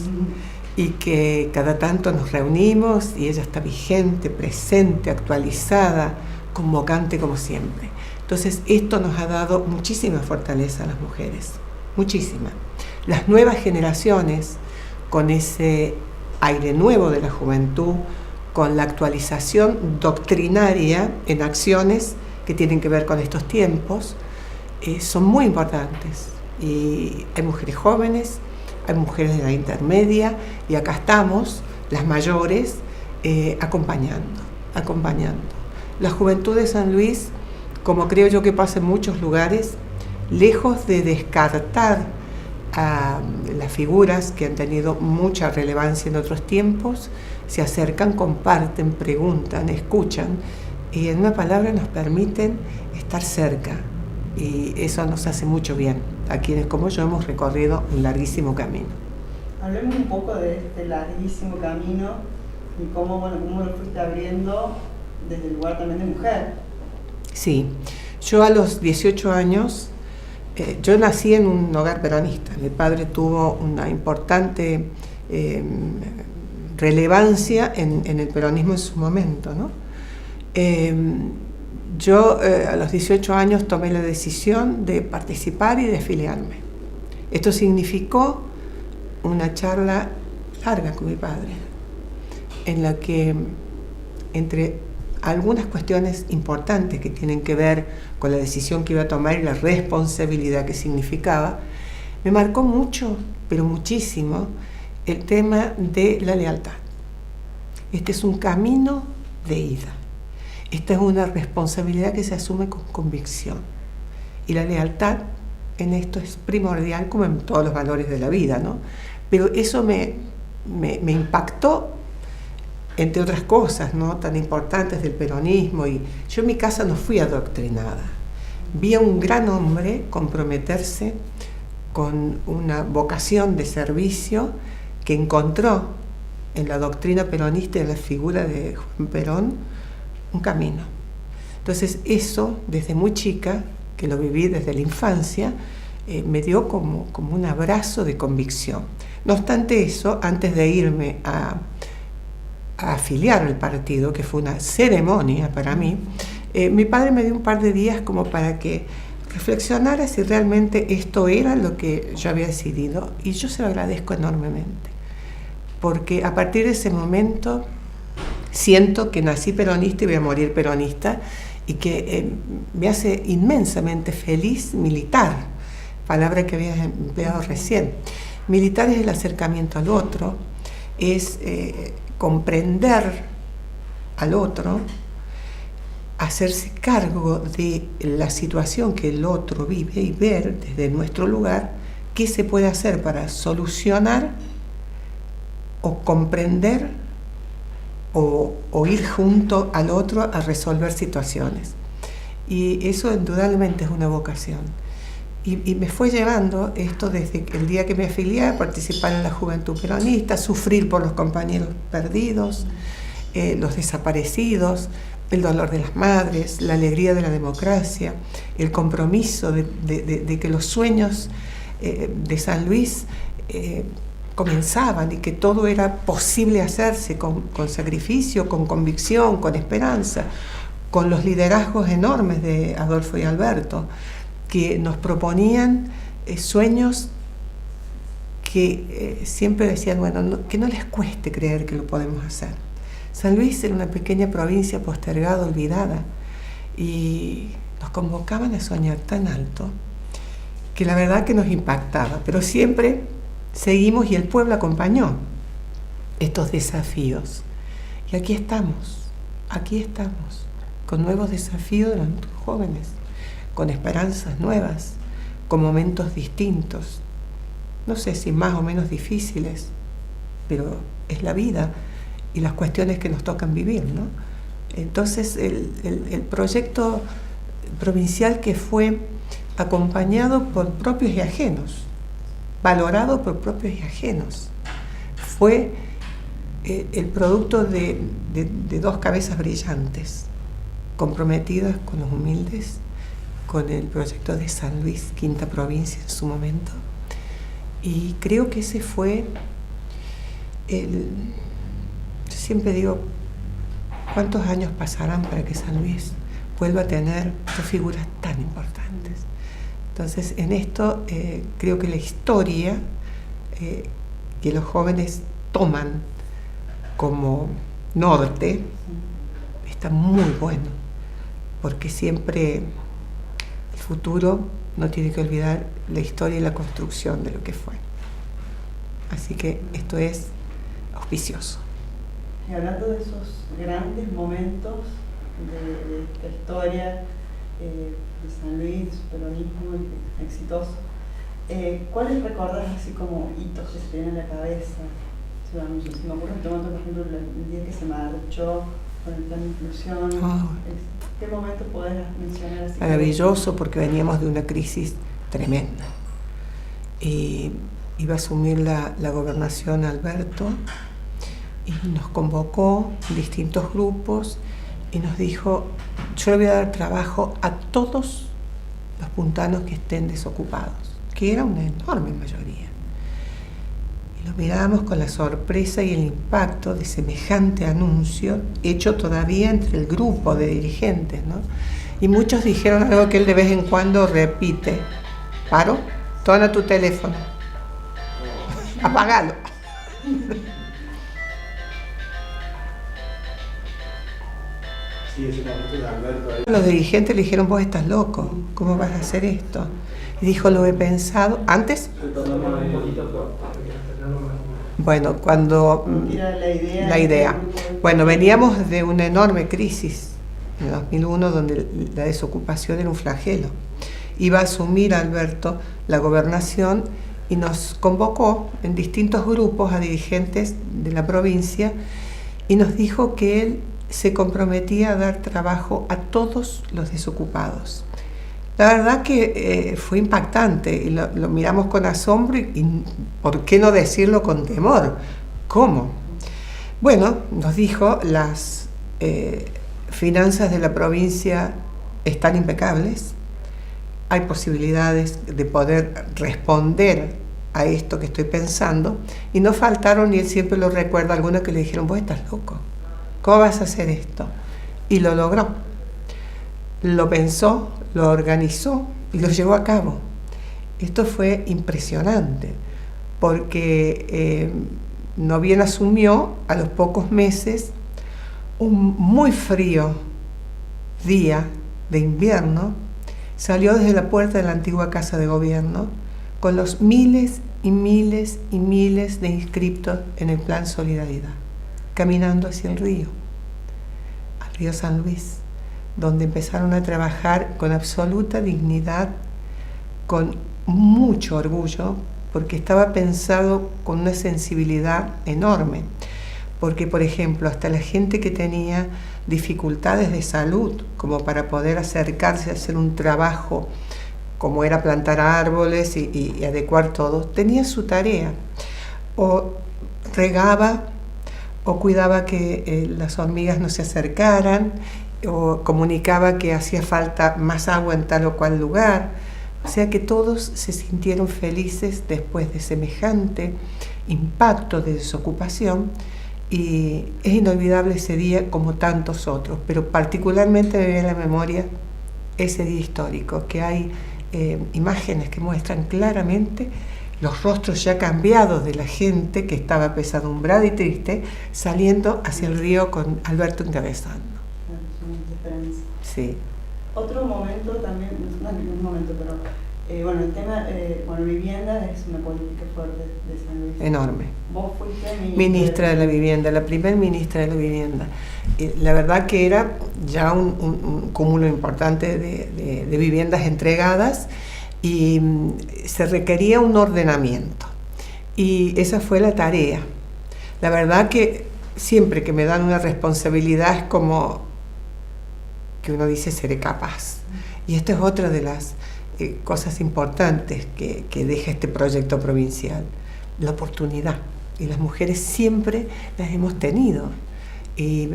Y que cada tanto nos reunimos y ella está vigente, presente, actualizada, convocante como siempre. Entonces esto nos ha dado muchísima fortaleza a las mujeres, muchísima. Las nuevas generaciones, con ese aire nuevo de la juventud, con la actualización doctrinaria en acciones que tienen que ver con estos tiempos, son muy importantes. Y hay mujeres jóvenes, hay mujeres de la intermedia, y acá estamos, las mayores, acompañando. La juventud de San Luis, como creo yo que pasa en muchos lugares, lejos de descartar a las figuras que han tenido mucha relevancia en otros tiempos, se acercan, comparten, preguntan, escuchan, y en una palabra nos permiten estar cerca. Y eso nos hace mucho bien a quienes como yo hemos recorrido un larguísimo camino. Hablemos un poco de este larguísimo camino y cómo, bueno, cómo lo fuiste abriendo desde el lugar también de mujer. Sí, yo a los 18 años, yo nací en un hogar peronista. Mi padre tuvo una importante relevancia en el peronismo en su momento, ¿no? Yo a los 18 años tomé la decisión de participar y de afiliarme. Esto significó una charla larga con mi padre, en la que, entre algunas cuestiones importantes que tienen que ver con la decisión que iba a tomar y la responsabilidad que significaba, me marcó mucho, pero muchísimo, el tema de la lealtad. Este es un camino de ida. Esta es una responsabilidad que se asume con convicción. Y la lealtad en esto es primordial, como en todos los valores de la vida, ¿no? Pero eso me impactó, entre otras cosas, ¿no?, tan importantes del peronismo. Y yo en mi casa no fui adoctrinada. Vi a un gran hombre comprometerse con una vocación de servicio que encontró en la doctrina peronista y en la figura de Juan Perón un camino. Entonces eso, desde muy chica, que lo viví desde la infancia, me dio como un abrazo de convicción. No obstante eso, antes de irme a afiliar al partido, que fue una ceremonia para mí, mi padre me dio un par de días como para que reflexionara si realmente esto era lo que yo había decidido, y yo se lo agradezco enormemente, porque a partir de ese momento siento que nací peronista y voy a morir peronista, y que me hace inmensamente feliz militar, palabra que había empleado recién. Militar es el acercamiento al otro, es comprender al otro, hacerse cargo de la situación que el otro vive y ver desde nuestro lugar qué se puede hacer para solucionar o comprender o ir junto al otro a resolver situaciones. Y eso indudablemente es una vocación. Y me fue llevando esto desde el día que me afilié a participar en la Juventud Peronista, sufrir por los compañeros perdidos, los desaparecidos, el dolor de las madres, la alegría de la democracia, el compromiso de que los sueños de San Luis comenzaban y que todo era posible hacerse con sacrificio, con convicción, con esperanza, con los liderazgos enormes de Adolfo y Alberto, que nos proponían sueños que siempre decían, bueno, que no les cueste creer que lo podemos hacer. San Luis era una pequeña provincia postergada, olvidada, y nos convocaban a soñar tan alto que la verdad que nos impactaba, pero siempre seguimos y el pueblo acompañó estos desafíos. Y aquí estamos, con nuevos desafíos de los jóvenes, con esperanzas nuevas, con momentos distintos, no sé si más o menos difíciles, pero es la vida y las cuestiones que nos tocan vivir, ¿no? Entonces el proyecto provincial, que fue acompañado por propios y ajenos, valorado por propios y ajenos, fue el producto de dos cabezas brillantes, comprometidas con los humildes, con el proyecto de San Luis, quinta provincia en su momento. Y creo que ese fue yo siempre digo, ¿cuántos años pasarán para que San Luis vuelva a tener dos figuras tan importantes? Entonces, en esto creo que la historia que los jóvenes toman como norte está muy bueno, porque siempre el futuro no tiene que olvidar la historia y la construcción de lo que fue. Así que esto es auspicioso. Y hablando de esos grandes momentos de esta historia de San Luis, de su peronismo exitoso, ¿cuáles recordás así como hitos que se tienen en la cabeza? Si me acuerdo que tomando, por ejemplo, el día que se marchó con el plan de inclusión, ¿qué momento podés mencionar así? Maravilloso, porque veníamos de una crisis tremenda. Y iba a asumir la gobernación Alberto, y nos convocó en distintos grupos y nos dijo: yo le voy a dar trabajo a todos los puntanos que estén desocupados, que era una enorme mayoría. Y lo mirábamos con la sorpresa y el impacto de semejante anuncio hecho todavía entre el grupo de dirigentes, ¿no? Y muchos dijeron algo que él de vez en cuando repite: Paro, toma tu teléfono, apagalo. Sí, ese momento de Alberto ahí. Los dirigentes le dijeron: vos estás loco, ¿cómo vas a hacer esto? Y dijo: lo he pensado. Antes, bueno, cuando Era la idea. Bueno, veníamos de una enorme crisis en el 2001 donde la desocupación era un flagelo. Iba a asumir Alberto la gobernación y nos convocó en distintos grupos a dirigentes de la provincia y nos dijo que él se comprometía a dar trabajo a todos los desocupados. La verdad que fue impactante y lo miramos con asombro y ¿por qué no decirlo con temor? ¿Cómo? Bueno, nos dijo: las finanzas de la provincia están impecables, hay posibilidades de poder responder a esto que estoy pensando, y no faltaron, y él siempre lo recuerda, algunos que le dijeron: vos estás loco, ¿cómo vas a hacer esto? Y lo logró. Lo pensó, lo organizó y lo llevó a cabo. Esto fue impresionante, porque no bien asumió, a los pocos meses, un muy frío día de invierno, salió desde la puerta de la antigua Casa de Gobierno con los miles y miles y miles de inscriptos en el Plan Solidaridad, caminando hacia el río, al río San Luis, donde empezaron a trabajar con absoluta dignidad, con mucho orgullo, porque estaba pensado con una sensibilidad enorme. Porque, por ejemplo, hasta la gente que tenía dificultades de salud, como para poder acercarse a hacer un trabajo como era plantar árboles y adecuar todo, tenía su tarea. O regaba, o cuidaba que las hormigas no se acercaran, o comunicaba que hacía falta más agua en tal o cual lugar. O sea que todos se sintieron felices después de semejante impacto de desocupación, y es inolvidable ese día como tantos otros, pero particularmente me viene a la memoria ese día histórico, que hay imágenes que muestran claramente los rostros ya cambiados de la gente que estaba apesadumbrada y triste, saliendo hacia el río con Alberto encabezando. Sí. Otro momento también, no es un momento, pero bueno, el tema, vivienda es una política fuerte de San Luis. Enorme. Vos fuiste ministra de la vivienda, la primer ministra de la vivienda. La verdad que era ya un cúmulo importante de viviendas entregadas y se requería un ordenamiento. Y esa fue la tarea. La verdad que siempre que me dan una responsabilidad es como que uno dice: seré capaz. Y esta es otra de las cosas importantes que deja este proyecto provincial, la oportunidad. Y las mujeres siempre las hemos tenido. Y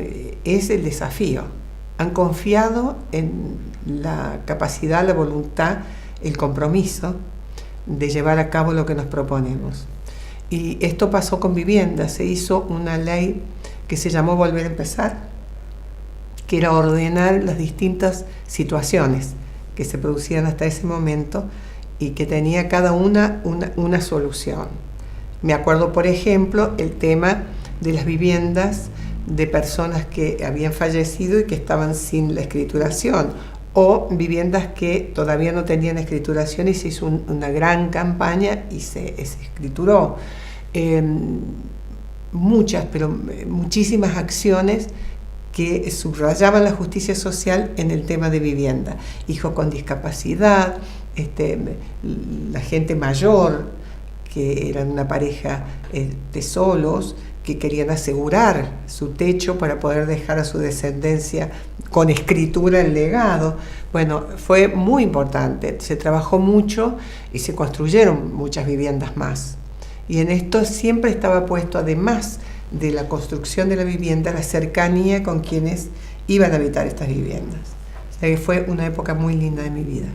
es el desafío. Han confiado en la capacidad, la voluntad, el compromiso de llevar a cabo lo que nos proponemos. Y esto pasó con vivienda. Se hizo una ley que se llamó Volver a Empezar, que era ordenar las distintas situaciones que se producían hasta ese momento y que tenía cada una solución. Me acuerdo, por ejemplo, el tema de las viviendas de personas que habían fallecido y que estaban sin la escrituración, o viviendas que todavía no tenían escrituración y se hizo una gran campaña y se escrituró. Muchísimas acciones que subrayaban la justicia social en el tema de vivienda. Hijos con discapacidad, la gente mayor, que eran una pareja de solos, que querían asegurar su techo para poder dejar a su descendencia con escritura el legado. Bueno, fue muy importante, se trabajó mucho y se construyeron muchas viviendas más. Y en esto siempre estaba puesto, además de la construcción de la vivienda, la cercanía con quienes iban a habitar estas viviendas. O sea que fue una época muy linda de mi vida.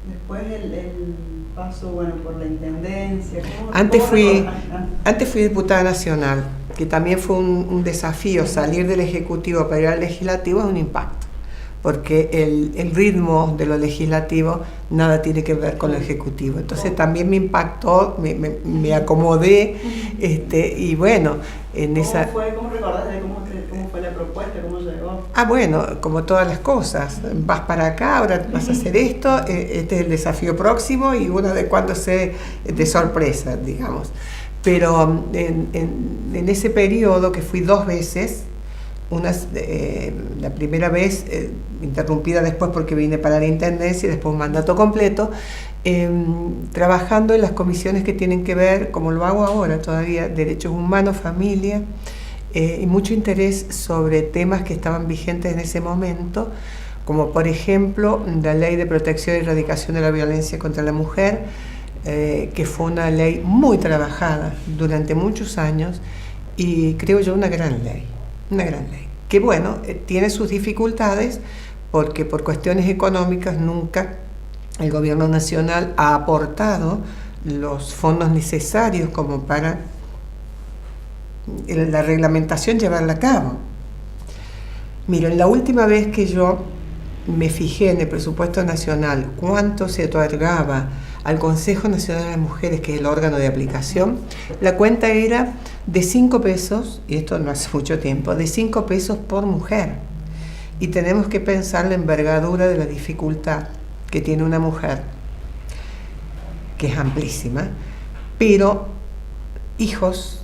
Después el paso, bueno, por la intendencia. Antes fui diputada nacional, que también fue un desafío. Salir del Ejecutivo para ir al Legislativo es un impacto, porque el ritmo de lo legislativo nada tiene que ver con lo ejecutivo. Entonces también me impactó, me acomodé, y bueno, en esa... ¿Cómo recordás de cómo fue la propuesta, cómo llegó? Bueno, como todas las cosas, vas para acá, ahora vas a hacer esto, este es el desafío próximo y uno de cuando se de sorpresa, digamos. Pero en ese periodo, que fui 2 veces, la primera vez interrumpida después porque vine para la intendencia y después un mandato completo, trabajando en las comisiones que tienen que ver, como lo hago ahora todavía, derechos humanos, familia, y mucho interés sobre temas que estaban vigentes en ese momento, como por ejemplo la Ley de Protección y Erradicación de la Violencia contra la Mujer, que fue una ley muy trabajada durante muchos años y creo yo una gran ley, que bueno, tiene sus dificultades porque por cuestiones económicas nunca el gobierno nacional ha aportado los fondos necesarios como para la reglamentación llevarla a cabo. Miren, la última vez que yo me fijé en el presupuesto nacional cuánto se otorgaba al Consejo Nacional de las Mujeres, que es el órgano de aplicación, la cuenta era de 5 pesos, y esto no hace mucho tiempo, de 5 pesos por mujer. Y tenemos que pensar la envergadura de la dificultad que tiene una mujer, que es amplísima, pero hijos,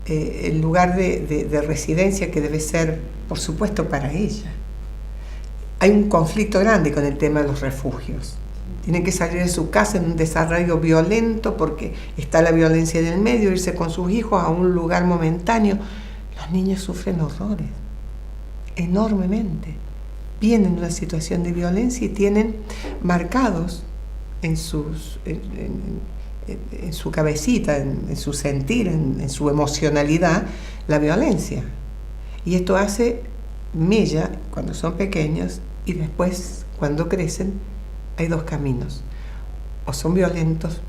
el lugar de residencia que debe ser, por supuesto, para ella. Hay un conflicto grande con el tema de los refugios. Tienen que salir de su casa en un desarrollo violento porque está la violencia en el medio, irse con sus hijos a un lugar momentáneo. Los niños sufren horrores, enormemente. Vienen de una situación de violencia y tienen marcados en su cabecita, en su sentir, en su emocionalidad, la violencia. Y esto hace mella cuando son pequeños y después, cuando crecen, hay 2 caminos. O son violentos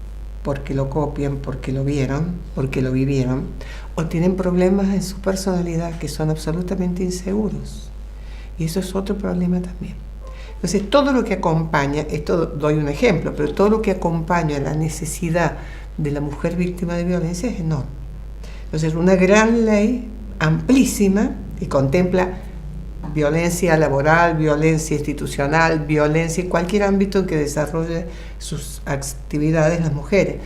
porque lo copian, porque lo vieron, porque lo vivieron, o tienen problemas en su personalidad que son absolutamente inseguros. Y eso es otro problema también. Entonces, todo lo que acompaña, esto doy un ejemplo, pero todo lo que acompaña a la necesidad de la mujer víctima de violencia es enorme. Entonces, una gran ley amplísima y contempla violencia laboral, violencia institucional, violencia en cualquier ámbito en que desarrolle sus actividades las mujeres.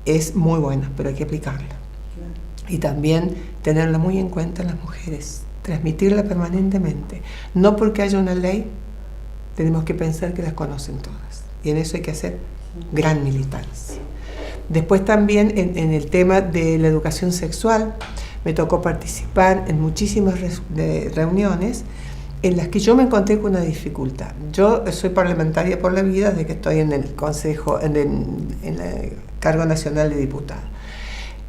Es muy buena, pero hay que aplicarla. Y también tenerla muy en cuenta las mujeres, transmitirla permanentemente. No porque haya una ley, tenemos que pensar que las conocen todas. Y en eso hay que hacer gran militancia. Después también en el tema de la educación sexual, me tocó participar en muchísimas reuniones en las que yo me encontré con una dificultad. Yo soy parlamentaria por la vida desde que estoy en el Consejo, en el cargo nacional de diputada.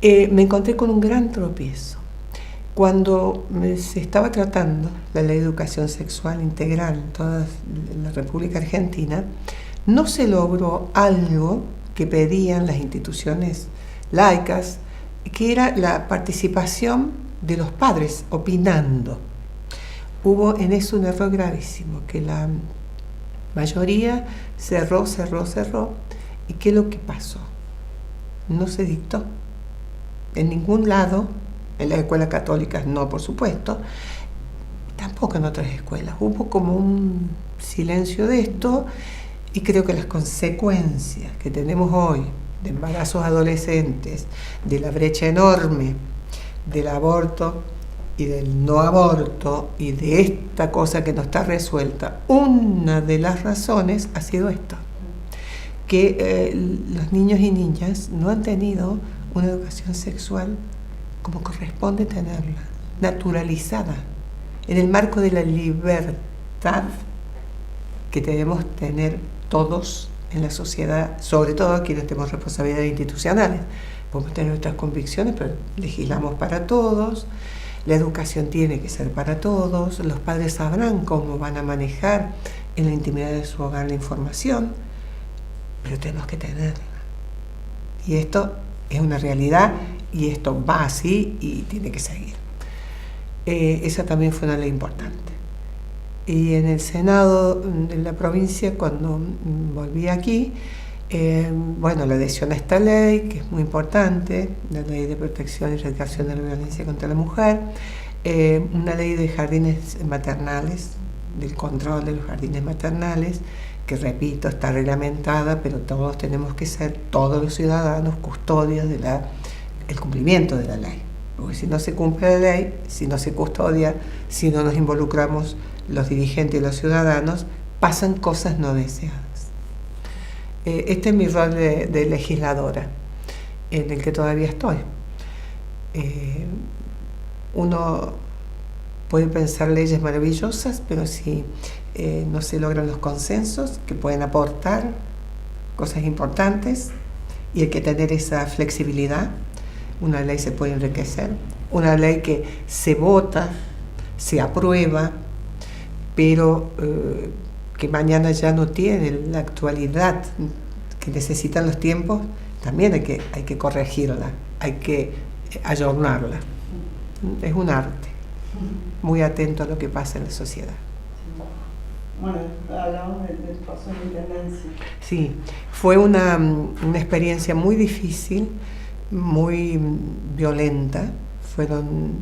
Me encontré con un gran tropiezo. Cuando se estaba tratando la ley de educación sexual integral en toda la República Argentina, no se logró algo que pedían las instituciones laicas, que era la participación de los padres opinando. Hubo en eso un error gravísimo, que la mayoría cerró, y ¿qué es lo que pasó? No se dictó en ningún lado, en las escuelas católicas no, por supuesto, tampoco en otras escuelas. Hubo como un silencio de esto, y creo que las consecuencias que tenemos hoy de embarazos adolescentes, de la brecha enorme del aborto y del no aborto y de esta cosa que no está resuelta, una de las razones ha sido esto, que los niños y niñas no han tenido una educación sexual como corresponde tenerla, naturalizada, en el marco de la libertad que debemos tener todos en la sociedad, sobre todo quienes tenemos responsabilidades institucionales. Podemos tener nuestras convicciones, pero legislamos para todos, la educación tiene que ser para todos, los padres sabrán cómo van a manejar en la intimidad de su hogar la información, pero tenemos que tenerla. Y esto es una realidad y esto va así y tiene que seguir. Esa también fue una ley importante. Y en el Senado de la provincia, cuando volví aquí, bueno, la adhesión a esta ley, que es muy importante, la ley de protección y erradicación de la violencia contra la mujer, una ley de jardines maternales, del control de los jardines maternales, que repito, está reglamentada, pero todos tenemos que ser, todos los ciudadanos, custodios del cumplimiento de la ley. Porque si no se cumple la ley, si no se custodia, si no nos involucramos los dirigentes y los ciudadanos, pasan cosas no deseadas. Este es mi rol de legisladora, en el que todavía estoy. Uno puede pensar leyes maravillosas, pero si no se logran los consensos que pueden aportar cosas importantes, y hay que tener esa flexibilidad. Una ley se puede enriquecer, una ley que se vota, se aprueba, pero que mañana ya no tiene la actualidad que necesitan los tiempos, también hay que corregirla, hay que ayornarla. Es un arte, muy atento a lo que pasa en la sociedad. Bueno, hablamos del paso de la intendencia. Sí, fue una experiencia muy difícil, muy violenta. Fueron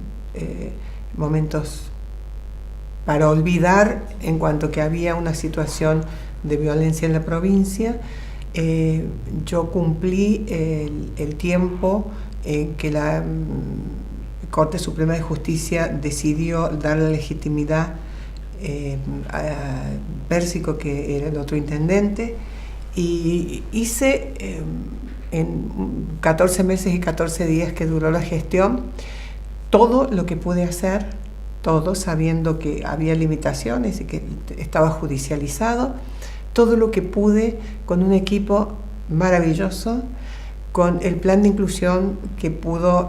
momentos para olvidar en cuanto que había una situación de violencia en la provincia. Yo cumplí el tiempo en que la Corte Suprema de Justicia decidió dar la legitimidad a Pérsico, que era el otro intendente, y hice en 14 meses y 14 días que duró la gestión todo lo que pude hacer, todo sabiendo que había limitaciones y que estaba judicializado, todo lo que pude con un equipo maravilloso, con el plan de inclusión que pudo,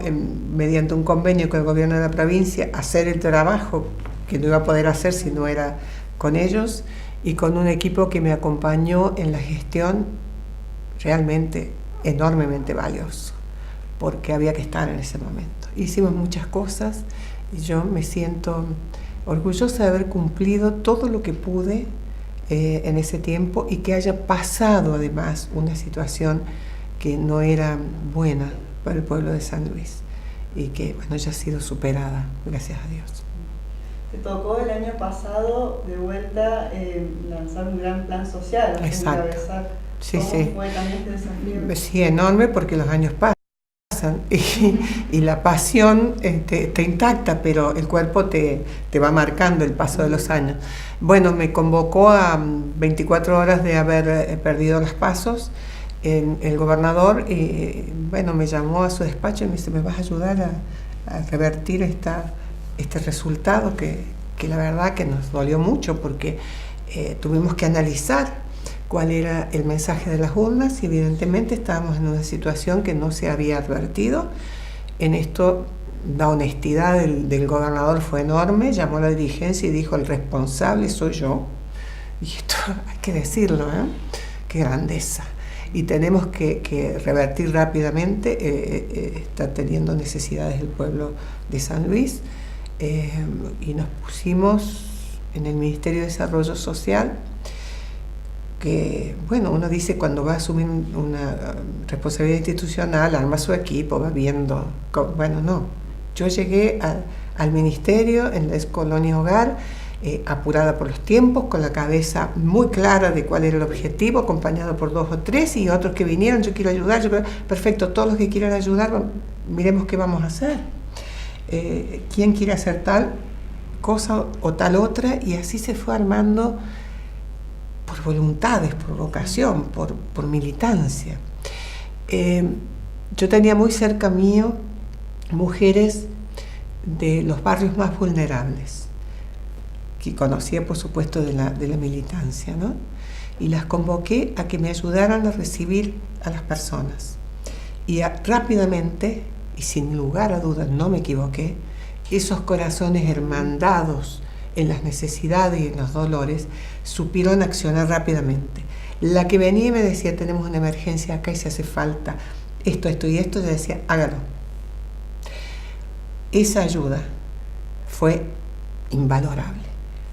mediante un convenio con el gobierno de la provincia, hacer el trabajo que no iba a poder hacer si no era con ellos, y con un equipo que me acompañó en la gestión realmente enormemente valioso, porque había que estar en ese momento. Hicimos muchas cosas y yo me siento orgullosa de haber cumplido todo lo que pude en ese tiempo, y que haya pasado además una situación que no era buena para el pueblo de San Luis y que, bueno, ya ha sido superada, gracias a Dios. Te tocó el año pasado de vuelta lanzar un gran plan social. Exacto. Encabezar. Sí, ¿Cómo sí. fue también este desafío? Sí, enorme, porque los años pasan y la pasión está intacta, pero el cuerpo te va marcando el paso de los años. Bueno, me convocó a 24 horas de haber perdido los pasos el gobernador, y bueno, me llamó a su despacho y me dice: ¿me vas a ayudar a revertir este resultado que la verdad que nos dolió mucho, porque tuvimos que analizar cuál era el mensaje de las urnas, y evidentemente estábamos en una situación que no se había advertido. En esto la honestidad del gobernador fue enorme, llamó a la dirigencia y dijo: el responsable soy yo. Y esto hay que decirlo, qué grandeza. Y tenemos que revertir rápidamente, está teniendo necesidades el pueblo de San Luis, y nos pusimos en el Ministerio de Desarrollo Social, que, bueno, uno dice cuando va a asumir una responsabilidad institucional, arma su equipo, va viendo, bueno, no. Yo llegué al ministerio en la Colonia Hogar, apurada por los tiempos, con la cabeza muy clara de cuál era el objetivo, acompañado por 2 o 3 y otros que vinieron: yo quiero ayudar, perfecto, todos los que quieran ayudar, miremos qué vamos a hacer. ¿Quién quiere hacer tal cosa o tal otra? Y así se fue armando por voluntades, por vocación, por militancia. Yo tenía muy cerca mío mujeres de los barrios más vulnerables, que conocía por supuesto de la militancia, ¿no? y las convoqué a que me ayudaran a recibir a las personas. Y rápidamente, y sin lugar a dudas no me equivoqué, esos corazones hermandados en las necesidades y en los dolores supieron accionar rápidamente. La que venía y me decía, tenemos una emergencia acá y si hace falta esto y esto, yo decía, hágalo. Esa ayuda fue invalorable.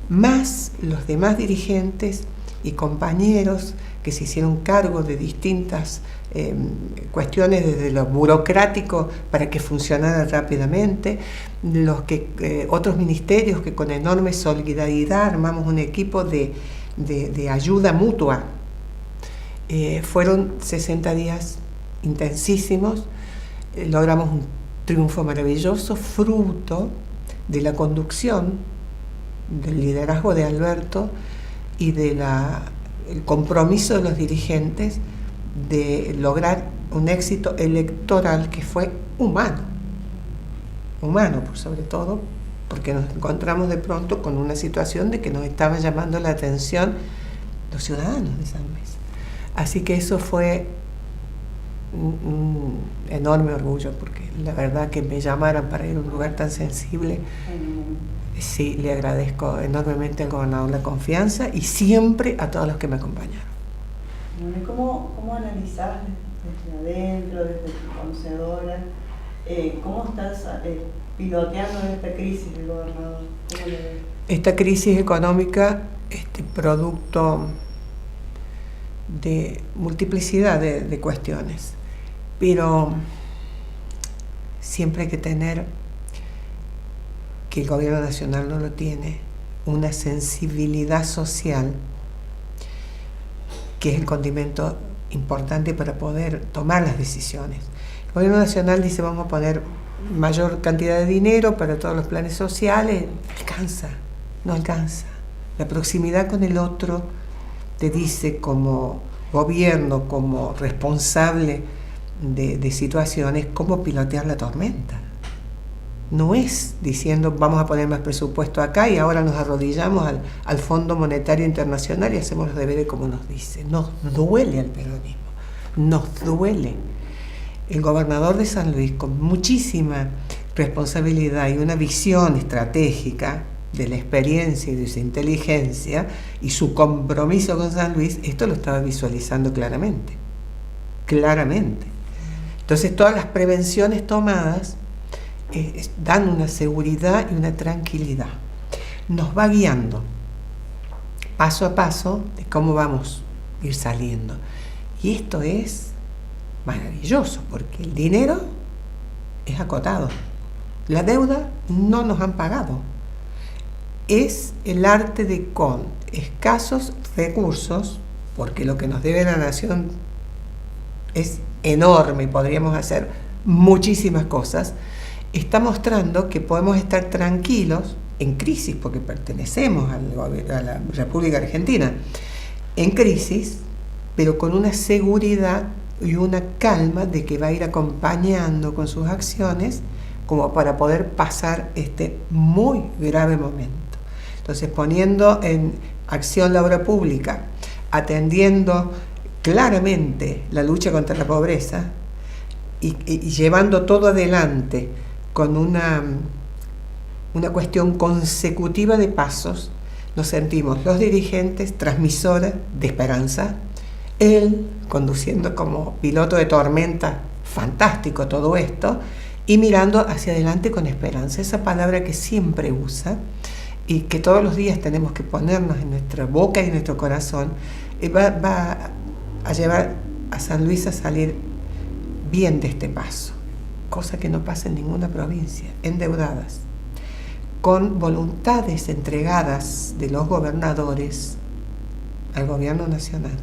Más los demás dirigentes y compañeros que se hicieron cargo de distintas cuestiones desde lo burocrático para que funcionara rápidamente, otros ministerios que con enorme solidaridad armamos un equipo de ayuda mutua. Fueron 60 días intensísimos, logramos un triunfo maravilloso, fruto de la conducción, del liderazgo de Alberto y del compromiso de los dirigentes de lograr un éxito electoral que fue humano por sobre todo, porque nos encontramos de pronto con una situación de que nos estaban llamando la atención los ciudadanos de San Luis. Así que eso fue un enorme orgullo, porque la verdad que me llamaran para ir a un lugar tan sensible, sí, le agradezco enormemente al gobernador la confianza y siempre a todos los que me acompañaron. Bueno, ¿y cómo analizás desde adentro, desde tu conocedora, cómo estás piloteando esta crisis del gobernador? ¿Cómo le ves? Esta crisis económica, producto de multiplicidad de cuestiones, pero siempre hay que tener, que el gobierno nacional no lo tiene, una sensibilidad social, que es el condimento importante para poder tomar las decisiones. El gobierno nacional dice, vamos a poner mayor cantidad de dinero para todos los planes sociales. No alcanza. La proximidad con el otro te dice, como gobierno, como responsable de situaciones, cómo pilotear la tormenta. No es diciendo vamos a poner más presupuesto acá y ahora nos arrodillamos al Fondo Monetario Internacional y hacemos los deberes como nos dice. Nos duele al peronismo, nos duele. El gobernador de San Luis, con muchísima responsabilidad y una visión estratégica de la experiencia y de su inteligencia y su compromiso con San Luis, esto lo estaba visualizando claramente. Entonces todas las prevenciones tomadas dan una seguridad y una tranquilidad. Nos va guiando paso a paso de cómo vamos a ir saliendo. Y esto es maravilloso, porque el dinero es acotado. La deuda no nos han pagado. Es el arte de, con escasos recursos, porque lo que nos debe la nación es enorme, podríamos hacer muchísimas cosas, está mostrando que podemos estar tranquilos en crisis, porque pertenecemos a la República Argentina, en crisis, pero con una seguridad y una calma de que va a ir acompañando con sus acciones como para poder pasar este muy grave momento. Entonces, poniendo en acción la obra pública, atendiendo claramente la lucha contra la pobreza y llevando todo adelante con una cuestión consecutiva de pasos, nos sentimos los dirigentes transmisores de esperanza, él conduciendo como piloto de tormenta, fantástico todo esto, y mirando hacia adelante con esperanza, esa palabra que siempre usa y que todos los días tenemos que ponernos en nuestra boca y en nuestro corazón, va a llevar a San Luis a salir bien de este paso, cosa que no pasa en ninguna provincia, endeudadas, con voluntades entregadas de los gobernadores al gobierno nacional,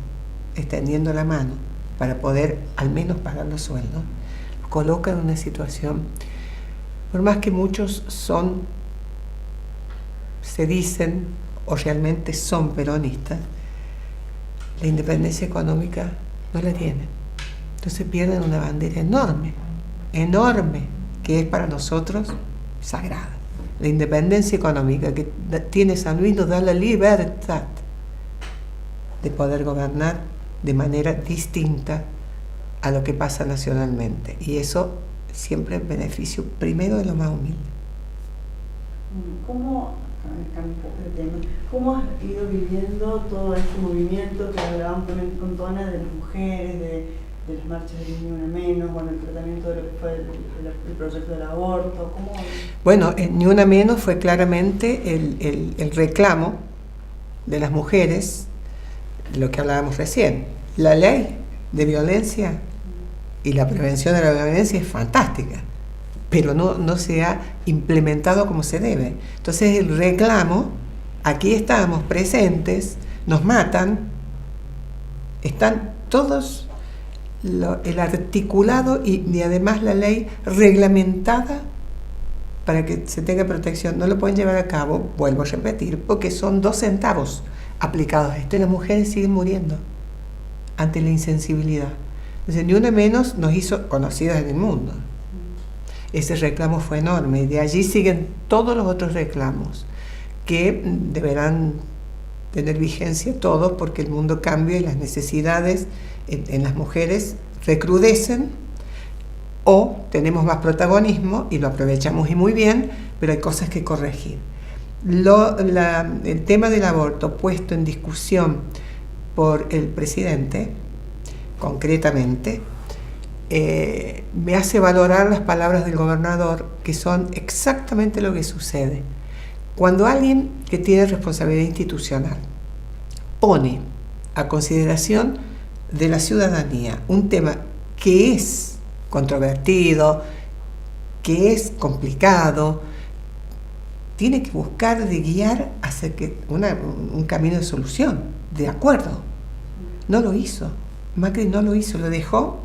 extendiendo la mano para poder al menos pagar los sueldos, coloca en una situación, por más que muchos se dicen o realmente son peronistas, la independencia económica no la tienen. Entonces pierden una bandera enorme, que es para nosotros sagrada. La independencia económica que tiene San Luis nos da la libertad de poder gobernar de manera distinta a lo que pasa nacionalmente. Y eso siempre en beneficio primero de lo más humilde. ¿Cómo, cambiando un poco de tema, cómo has ido viviendo todo este movimiento que hablábamos también con Tona de las mujeres, de las marchas de Ni Una Menos, bueno, el tratamiento de lo que fue el proyecto del aborto? ¿Cómo? Bueno, Ni Una Menos fue claramente el reclamo de las mujeres, de lo que hablábamos recién. La ley de violencia y la prevención de la violencia es fantástica, pero no se ha implementado como se debe. Entonces el reclamo, aquí estábamos presentes, nos matan, están todos el articulado y además la ley reglamentada para que se tenga protección. No lo pueden llevar a cabo, vuelvo a repetir, porque son 2 centavos aplicados a esto y las mujeres siguen muriendo ante la insensibilidad. Entonces, Ni Una Menos nos hizo conocidas en el mundo. Ese reclamo fue enorme y de allí siguen todos los otros reclamos que deberán tener vigencia todos porque el mundo cambia y las necesidades en las mujeres recrudecen o tenemos más protagonismo y lo aprovechamos y muy bien, pero hay cosas que corregir. El tema del aborto puesto en discusión por el presidente, concretamente, me hace valorar las palabras del gobernador, que son exactamente lo que sucede. Cuando alguien que tiene responsabilidad institucional pone a consideración de la ciudadanía un tema que es controvertido, que es complicado, tiene que buscar de guiar hacia un camino de solución, de acuerdo. No lo hizo. Macri no lo hizo, lo dejó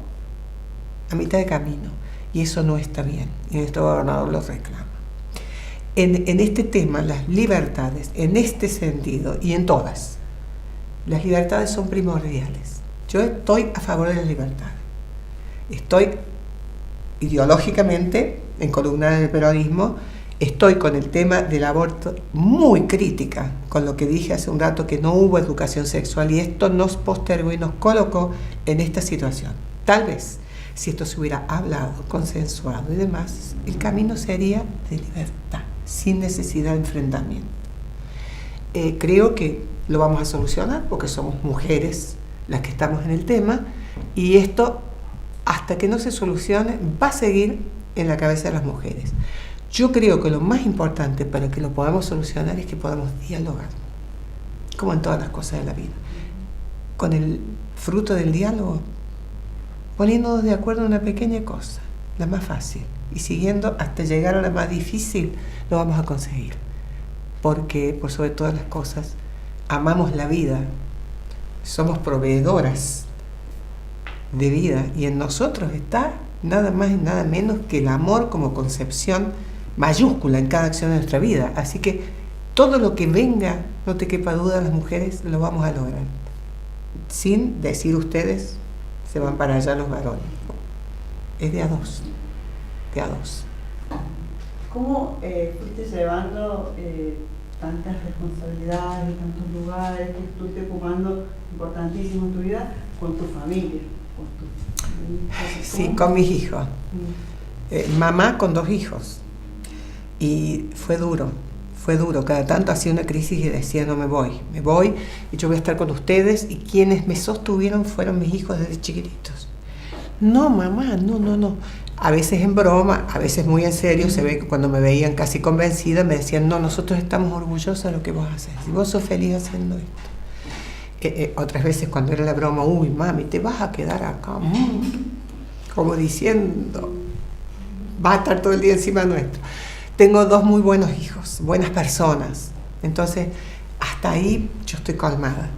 a mitad de camino. Y eso no está bien. Y nuestro gobernador lo reclama. En este tema, las libertades, en este sentido y en todas, las libertades son primordiales. Yo estoy a favor de las libertades. Estoy ideológicamente encolumnada en el peronismo. Estoy con el tema del aborto muy crítica, con lo que dije hace un rato, que no hubo educación sexual y esto nos postergó y nos colocó en esta situación. Tal vez, si esto se hubiera hablado, consensuado y demás, el camino sería de libertad, sin necesidad de enfrentamiento. Creo que lo vamos a solucionar porque somos mujeres las que estamos en el tema y esto, hasta que no se solucione, va a seguir en la cabeza de las mujeres. Yo creo que lo más importante para que lo podamos solucionar es que podamos dialogar, como en todas las cosas de la vida, con el fruto del diálogo, poniéndonos de acuerdo en una pequeña cosa, la más fácil, y siguiendo hasta llegar a la más difícil, lo vamos a conseguir. Porque, por sobre todas las cosas, amamos la vida, somos proveedoras de vida, y en nosotros está nada más y nada menos que el amor como concepción mayúscula en cada acción de nuestra vida. Así que todo lo que venga, no te quepa duda, las mujeres lo vamos a lograr. Sin decir ustedes, se van para allá los varones. Es de a dos. De a dos. ¿Cómo fuiste llevando tantas responsabilidades, tantos lugares que estuviste ocupando importantísimos en tu vida con tu familia? Con tu... Sí, con mis hijos. Mamá con 2 hijos. Y fue duro, cada tanto hacía una crisis y decía me voy y yo voy a estar con ustedes, y quienes me sostuvieron fueron mis hijos desde chiquititos. No, mamá, no. A veces en broma, a veces muy en serio, se ve que cuando me veían casi convencida me decían, no, nosotros estamos orgullosos de lo que vos haces, y vos sos feliz haciendo esto. Otras veces cuando era la broma, uy, mami, te vas a quedar acá, como diciendo, va a estar todo el día encima nuestro. Tengo 2 muy buenos hijos, buenas personas. Entonces, hasta ahí yo estoy calmada.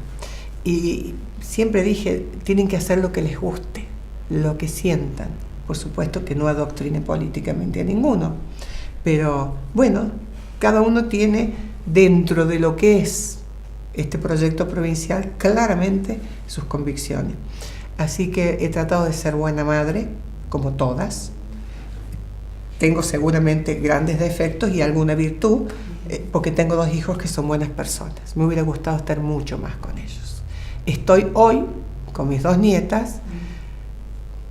Y siempre dije, tienen que hacer lo que les guste, lo que sientan. Por supuesto que no adoctrine políticamente a ninguno. Pero, bueno, cada uno tiene, dentro de lo que es este proyecto provincial, claramente sus convicciones. Así que he tratado de ser buena madre, como todas. Tengo seguramente grandes defectos y alguna virtud, porque tengo 2 hijos que son buenas personas. Me hubiera gustado estar mucho más con ellos. Estoy hoy con mis 2 nietas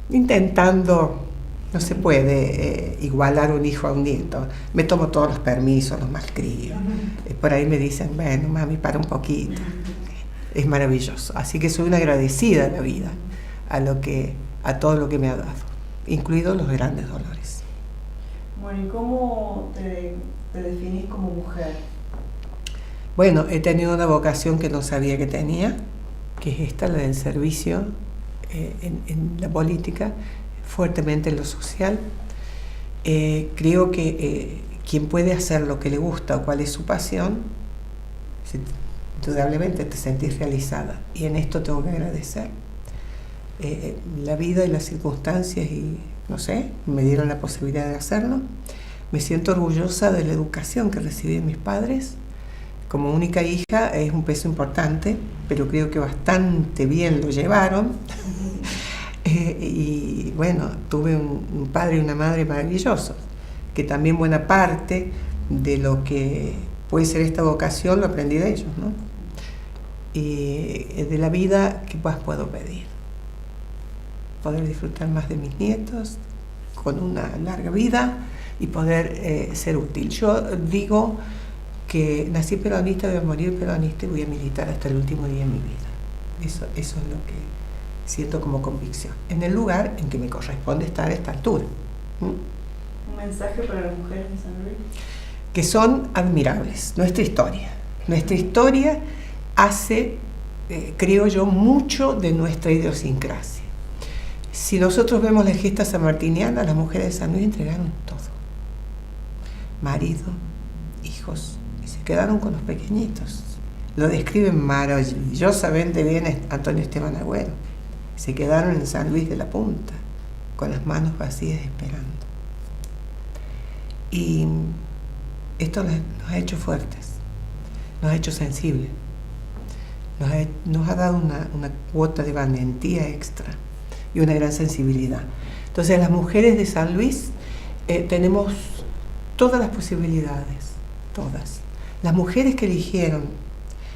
intentando, no se puede igualar un hijo a un nieto. Me tomo todos los permisos, los malcrio. Por ahí me dicen, bueno, mami, para un poquito. Es maravilloso. Así que soy una agradecida a la vida, a todo lo que me ha dado, incluidos los grandes dolores. Bueno, ¿y cómo te definís como mujer? Bueno, he tenido una vocación que no sabía que tenía, que es esta, la del servicio en la política, fuertemente en lo social. Creo que quien puede hacer lo que le gusta o cuál es su pasión, indudablemente te sentís realizada. Y en esto tengo que agradecer. La vida y las circunstancias y, no sé, me dieron la posibilidad de hacerlo. Me siento orgullosa de la educación que recibí de mis padres. Como única hija es un peso importante, pero creo que bastante bien lo llevaron. Y bueno, tuve un padre y una madre maravillosos, que también buena parte de lo que puede ser esta vocación lo aprendí de ellos, ¿no? Y de la vida, ¿qué más puedo pedir? Poder disfrutar más de mis nietos, con una larga vida y poder ser útil. Yo digo que nací peronista, voy a morir peronista y voy a militar hasta el último día de mi vida. Eso es lo que siento como convicción, en el lugar en que me corresponde estar a esta altura. ¿Un mensaje para las mujeres de San Luis? Que son admirables. Nuestra historia hace, creo yo, mucho de nuestra idiosincrasia. Si nosotros vemos la gesta sanmartiniana, las mujeres de San Luis entregaron todo. Marido, hijos, y se quedaron con los pequeñitos. Lo describen maravillosamente bien Antonio Esteban Agüero. Se quedaron en San Luis de la Punta, con las manos vacías esperando. Y esto nos ha hecho fuertes, nos ha hecho sensibles, nos ha dado una cuota de valentía extra y una gran sensibilidad. Entonces las mujeres de San Luis tenemos todas las posibilidades, todas. Las mujeres que eligieron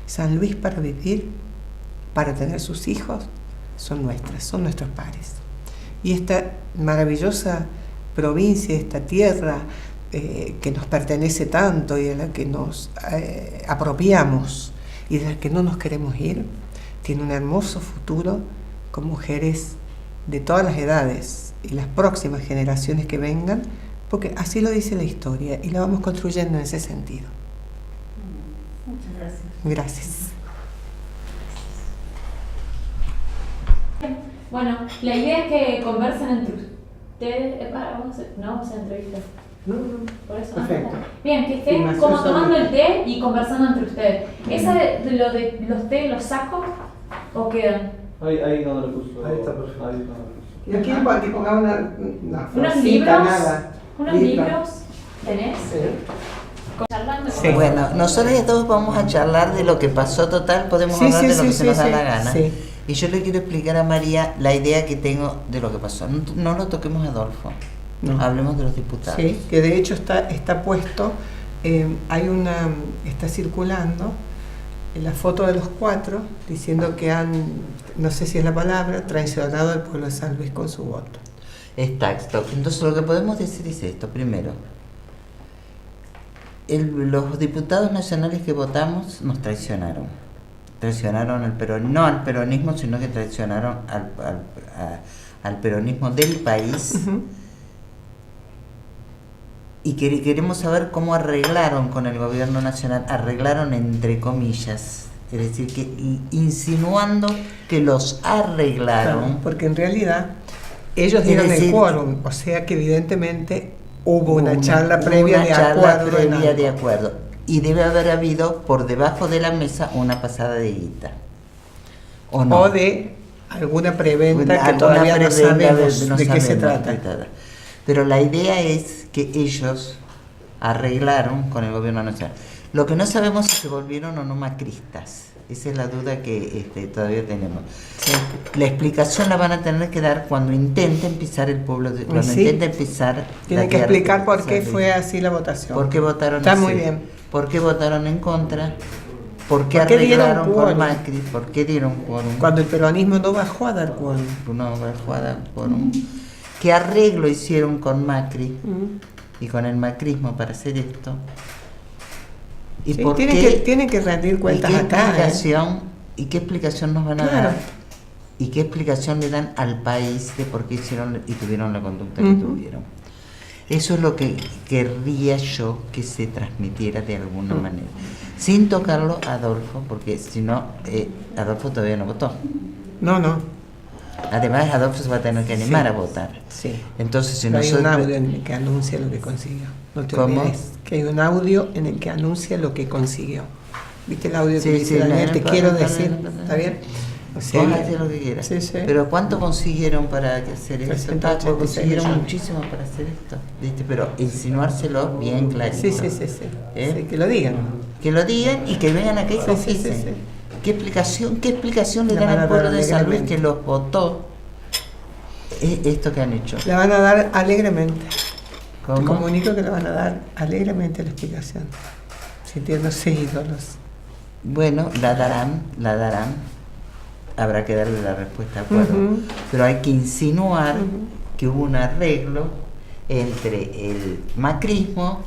San Luis para vivir, para tener sus hijos, son nuestros pares. Y esta maravillosa provincia, esta tierra que nos pertenece tanto y de la que nos apropiamos y de la que no nos queremos ir, tiene un hermoso futuro con mujeres de todas las edades y las próximas generaciones que vengan, porque así lo dice la historia y la vamos construyendo en ese sentido. Muchas gracias. Gracias. Bueno, la idea es que conversen entre ustedes. Vamos a hacer entrevistas. No, Por eso. perfecto. Bien, que estén más como eso tomando de- el té y conversando entre ustedes. ¿Esa de lo de los té los saco o quedan? Ahí no lo puso. Ahí está perfecto. Ahí no lo puso. No quiero que ponga una ¿Unos frasecita, libros? nada. ¿Unos libros tenés? Charlando. Sí. Bueno, nosotros ya todos vamos a charlar de lo que pasó, total, podemos hablar de lo que se nos da la gana. sí. Y yo le quiero explicar a María la idea que tengo de lo que pasó. No lo toquemos a Adolfo, No. hablemos de los diputados. Sí, que de hecho está puesto, está circulando la foto de los 4 diciendo que han, no sé si es la palabra, traicionado al pueblo de San Luis con su voto. Exacto. Entonces lo que podemos decir es esto. Primero, los diputados nacionales que votamos nos traicionaron. Traicionaron no al peronismo, sino que traicionaron al peronismo del país. Uh-huh. Y queremos saber cómo arreglaron con el gobierno nacional, arreglaron entre comillas, es decir, que insinuando que los arreglaron. Claro, porque en realidad ellos Es dieron decir, el quórum, o sea que evidentemente hubo una charla una previa de charla acuerdo. en previa algo. de acuerdo. Y debe haber habido por debajo de la mesa una pasada de guita. ¿O no? O de alguna preventa que Alguna todavía no preventa sabemos no de qué se sabemos, trata. Pero la idea es que ellos arreglaron con el gobierno nacional. Lo que no sabemos es si se volvieron o no macristas. Esa es la duda que todavía tenemos. Sí. La explicación la van a tener que dar cuando intenten pisar el pueblo, cuando Sí. intenten pisar Tienen la que tierra explicar de por qué San fue Luis. así la votación. ¿Por qué votaron Está así? muy bien. ¿Por qué votaron en contra? ¿Por qué ¿Por qué dieron arreglaron con quórum? Macri? ¿Por qué dieron quórum? Cuando el peronismo no bajó a dar quórum. No bajó a dar quórum. ¿Qué arreglo hicieron con Macri y con el macrismo para hacer esto? ¿Y Sí, por tienen que rendir cuentas ¿y qué acá. explicación, ¿y qué explicación nos van a Claro. dar? ¿Y qué explicación le dan al país de por qué hicieron y tuvieron la conducta que Ujú. tuvieron? Eso es lo que querría yo que se transmitiera de alguna manera. Sin tocarlo a Adolfo, porque si no, Adolfo todavía no votó. No. Además, Adolfo se va a tener que animar Sí. a votar. Sí. Entonces, si Pero hay un nosotros... audio en el que anuncia lo que consiguió. No te ¿Cómo? olvides que hay un audio en el que anuncia lo que consiguió. ¿Viste el audio Sí, que dice sí, Daniel? no, Te no, quiero no, decir. no, no, no. ¿Está bien? O sea, Vos haces lo que quieras. Sí, sí. Pero ¿cuánto consiguieron para hacer esto? 386 Consiguieron millones. muchísimo para hacer esto. ¿Viste? Pero insinuárselo bien clarito. Sí. ¿Eh? Sí, que lo digan. Que lo digan y que vengan acá y Sí, confiesen. sí. ¿Qué explicación le La dan van a al pueblo dar de San Luis alegremente. que los votó? Es esto que han hecho. La van a dar alegremente. Te ¿Cómo? comunico que le van a dar alegremente la explicación. Sintiéndose ídolos. Bueno, la darán. Habrá que darle la respuesta a acuerdo. Ujú. Pero hay que insinuar Ujú. que hubo un arreglo entre el macrismo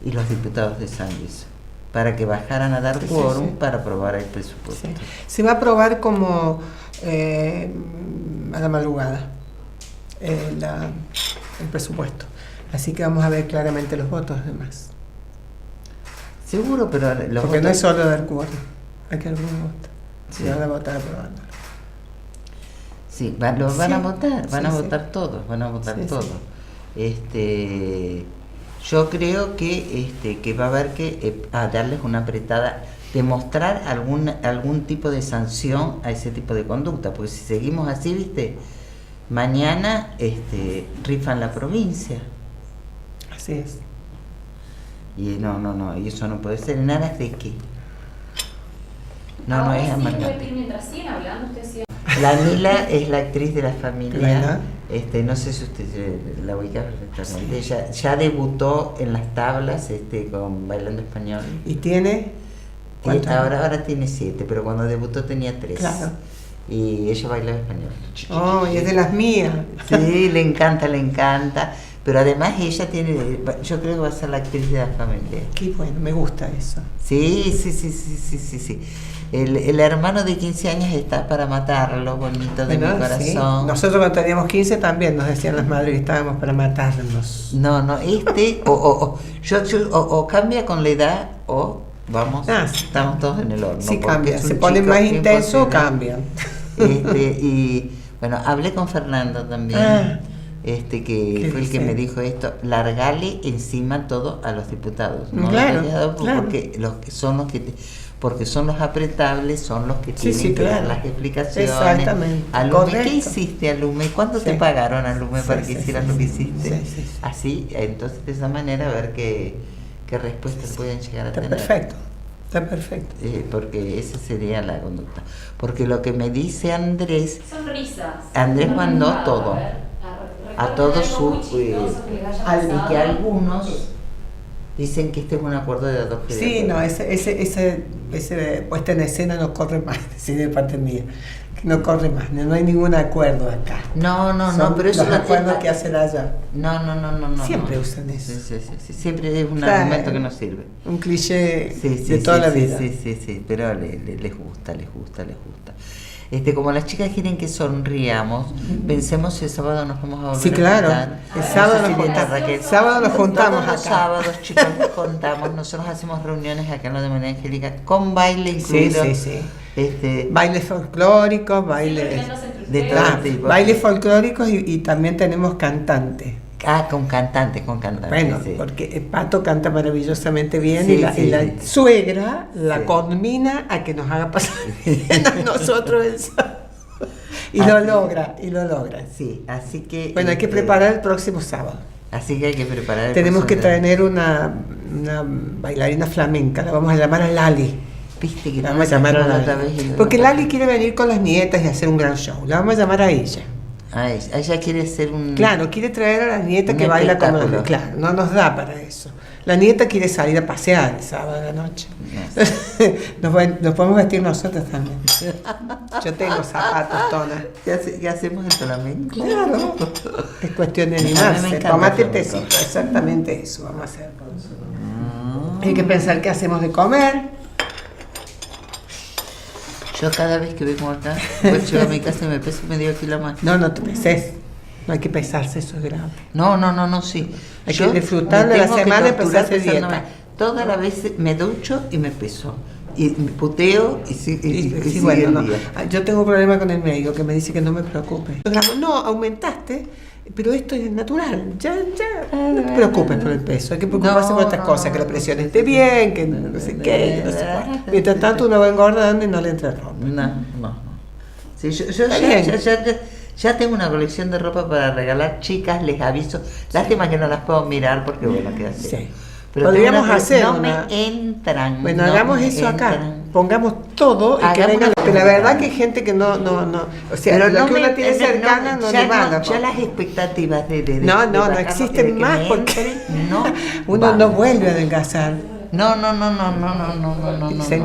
y los diputados de San Luis para que bajaran a dar Sí, quórum sí. para aprobar el presupuesto. Sí. Se va a aprobar como a la madrugada el presupuesto. Así que vamos a ver claramente los votos además. Seguro, pero los Porque no votos- es solo dar quórum, hay que algunos votos. Sí. Se van a votar aprobando. Sí, los van a Sí, votar, van sí, a sí. votar todos, van a votar Sí, sí. todos. Yo creo que va a haber que darles una apretada, demostrar algún tipo de sanción a ese tipo de conducta, porque si seguimos así, viste, mañana rifan la provincia. Así es. Y no, y eso no puede ser. ¿En aras de qué? No Ahora es sí, amargante. repetir mientras siguen hablando, ustedes siguen. La Mila es la actriz de la familia. Buena. No sé si usted la ubica perfectamente. Ella ya debutó en las tablas con Bailando Español. ¿Y tiene? ¿Cuántos? Ahora tiene 7, pero cuando debutó tenía 3. Claro. Y ella bailaba español. Oh, y es de las mías. Sí, le encanta. Pero además ella tiene, yo creo que va a ser la actriz de la familia. Qué bueno, me gusta eso. Sí. El hermano de 15 años está para matarlo, bonito de Bueno, mi corazón. sí. Nosotros cuando teníamos 15 también nos decían las madres que estábamos para matarnos. No, o cambia con la edad o vamos, Sí. estamos todos en el horno. Sí, porque cambia. es un Se ponen chico más intenso, imposible. cambian. Y bueno, hablé con Fernando también, Ah. que ¿Qué fue el que dice? me dijo esto, largale encima todo a los diputados, no Claro, lo haya dado claro. porque son los apretables, son los que Sí, tienen sí, que dar claro. las explicaciones. Exactamente. Alume, ¿qué Correcto. hiciste, Alume? ¿Cuánto Sí. te pagaron, Alume, para Sí, que sí, hicieras sí, lo que sí. hiciste? Sí. Así, entonces de esa manera a ver qué respuestas pueden llegar a Está tener. perfecto. Está perfecto. Porque esa sería la conducta. Porque lo que me dice Andrés, Sonrisas. Andrés mandó todo. A todos sus sus y que algunos dicen que este es un acuerdo de Adolfo. Sí, no, ese puesta en escena no corre más, sí, de parte mía. No corre más, no hay ningún acuerdo acá. No, Son pero eso los acuerdos que hacen allá. No. Siempre no. usan eso. Sí, siempre es un Claro. argumento que no sirve. Un cliché Sí, de toda la vida. Sí, pero les gusta. Como las chicas quieren que sonriamos, pensemos si el sábado nos vamos a volver Sí, claro. a juntar. El sábado No sé nos si viene juntamos. Raquel. Sábado nos juntamos Todos los acá. sábados, chicos, nos contamos. Nosotros hacemos reuniones acá en la de María Angélica con baile incluido. Sí. Este, Bailes folclóricos, bailes. de todo Ah, tipo. bailes folclóricos y también tenemos cantantes. con cantantes. Bueno, sí. porque Pato canta maravillosamente bien Sí, y la, sí, y la sí. suegra la Sí. conmina a que nos haga pasar bien a nosotros eso. Y lo logra. Sí, así que. Bueno, hay que preparar el próximo sábado. Así que hay que preparar. el Tenemos que próximo- tener una bailarina flamenca, la vamos a llamar a Lali. Viste que La no vamos a llamar a la otra Lali. vez y no- Porque Lali quiere venir con las nietas y hacer un gran show. La vamos a llamar a ella. Ah, ella quiere ser un. Claro, quiere traer a la nieta Un que baila como... espectáculo. Claro, no nos da para eso. La nieta quiere salir a pasear el sábado de la noche. Nos podemos vestir nosotros también. Yo tengo zapatos, Tona. ¿Qué hacemos en solamente? Claro. Es cuestión de A mí me animarse. encanta Tomate el tecito, flamenco. exactamente eso vamos a hacer. Hay que pensar qué hacemos de comer. Yo cada vez que vengo acá, pues llego a mi casa y me peso medio kilo más. No te peses. No hay que pesarse, eso es grave. No, sí. Hay Yo que disfrutar me de la tengo que semana y torturar empezar a hacer pesándome. dieta. Todas las veces me ducho y me peso. Y me puteo y sigue Sí, bueno, el no. día. Yo tengo un problema con el médico que me dice que no me preocupe. No, aumentaste, pero esto es natural. Ya, no te preocupes por el peso. Hay que preocuparse por otras cosas, que la presión esté bien, que no sé qué, que no sé cuál. Mientras tanto uno va engordando y no le entra ropa. No. Sí, yo Está bien. ya tengo una colección de ropa para regalar, chicas, les aviso. Lástima que no las puedo mirar porque bueno, queda así. Sí. Pero Podríamos tengo una- hacer no una- me entran. Bueno, no hagamos me eso acá. entran. Pongamos todo y que Hagamos vengan. una Pero la cosa. verdad que hay gente que no. O sea, Pero lo no que me- uno tiene cercana no ya le va. ya las expectativas de No bajarlo, existen de que más me porque entren, no uno van. no vuelve a adelgazar. No. Y se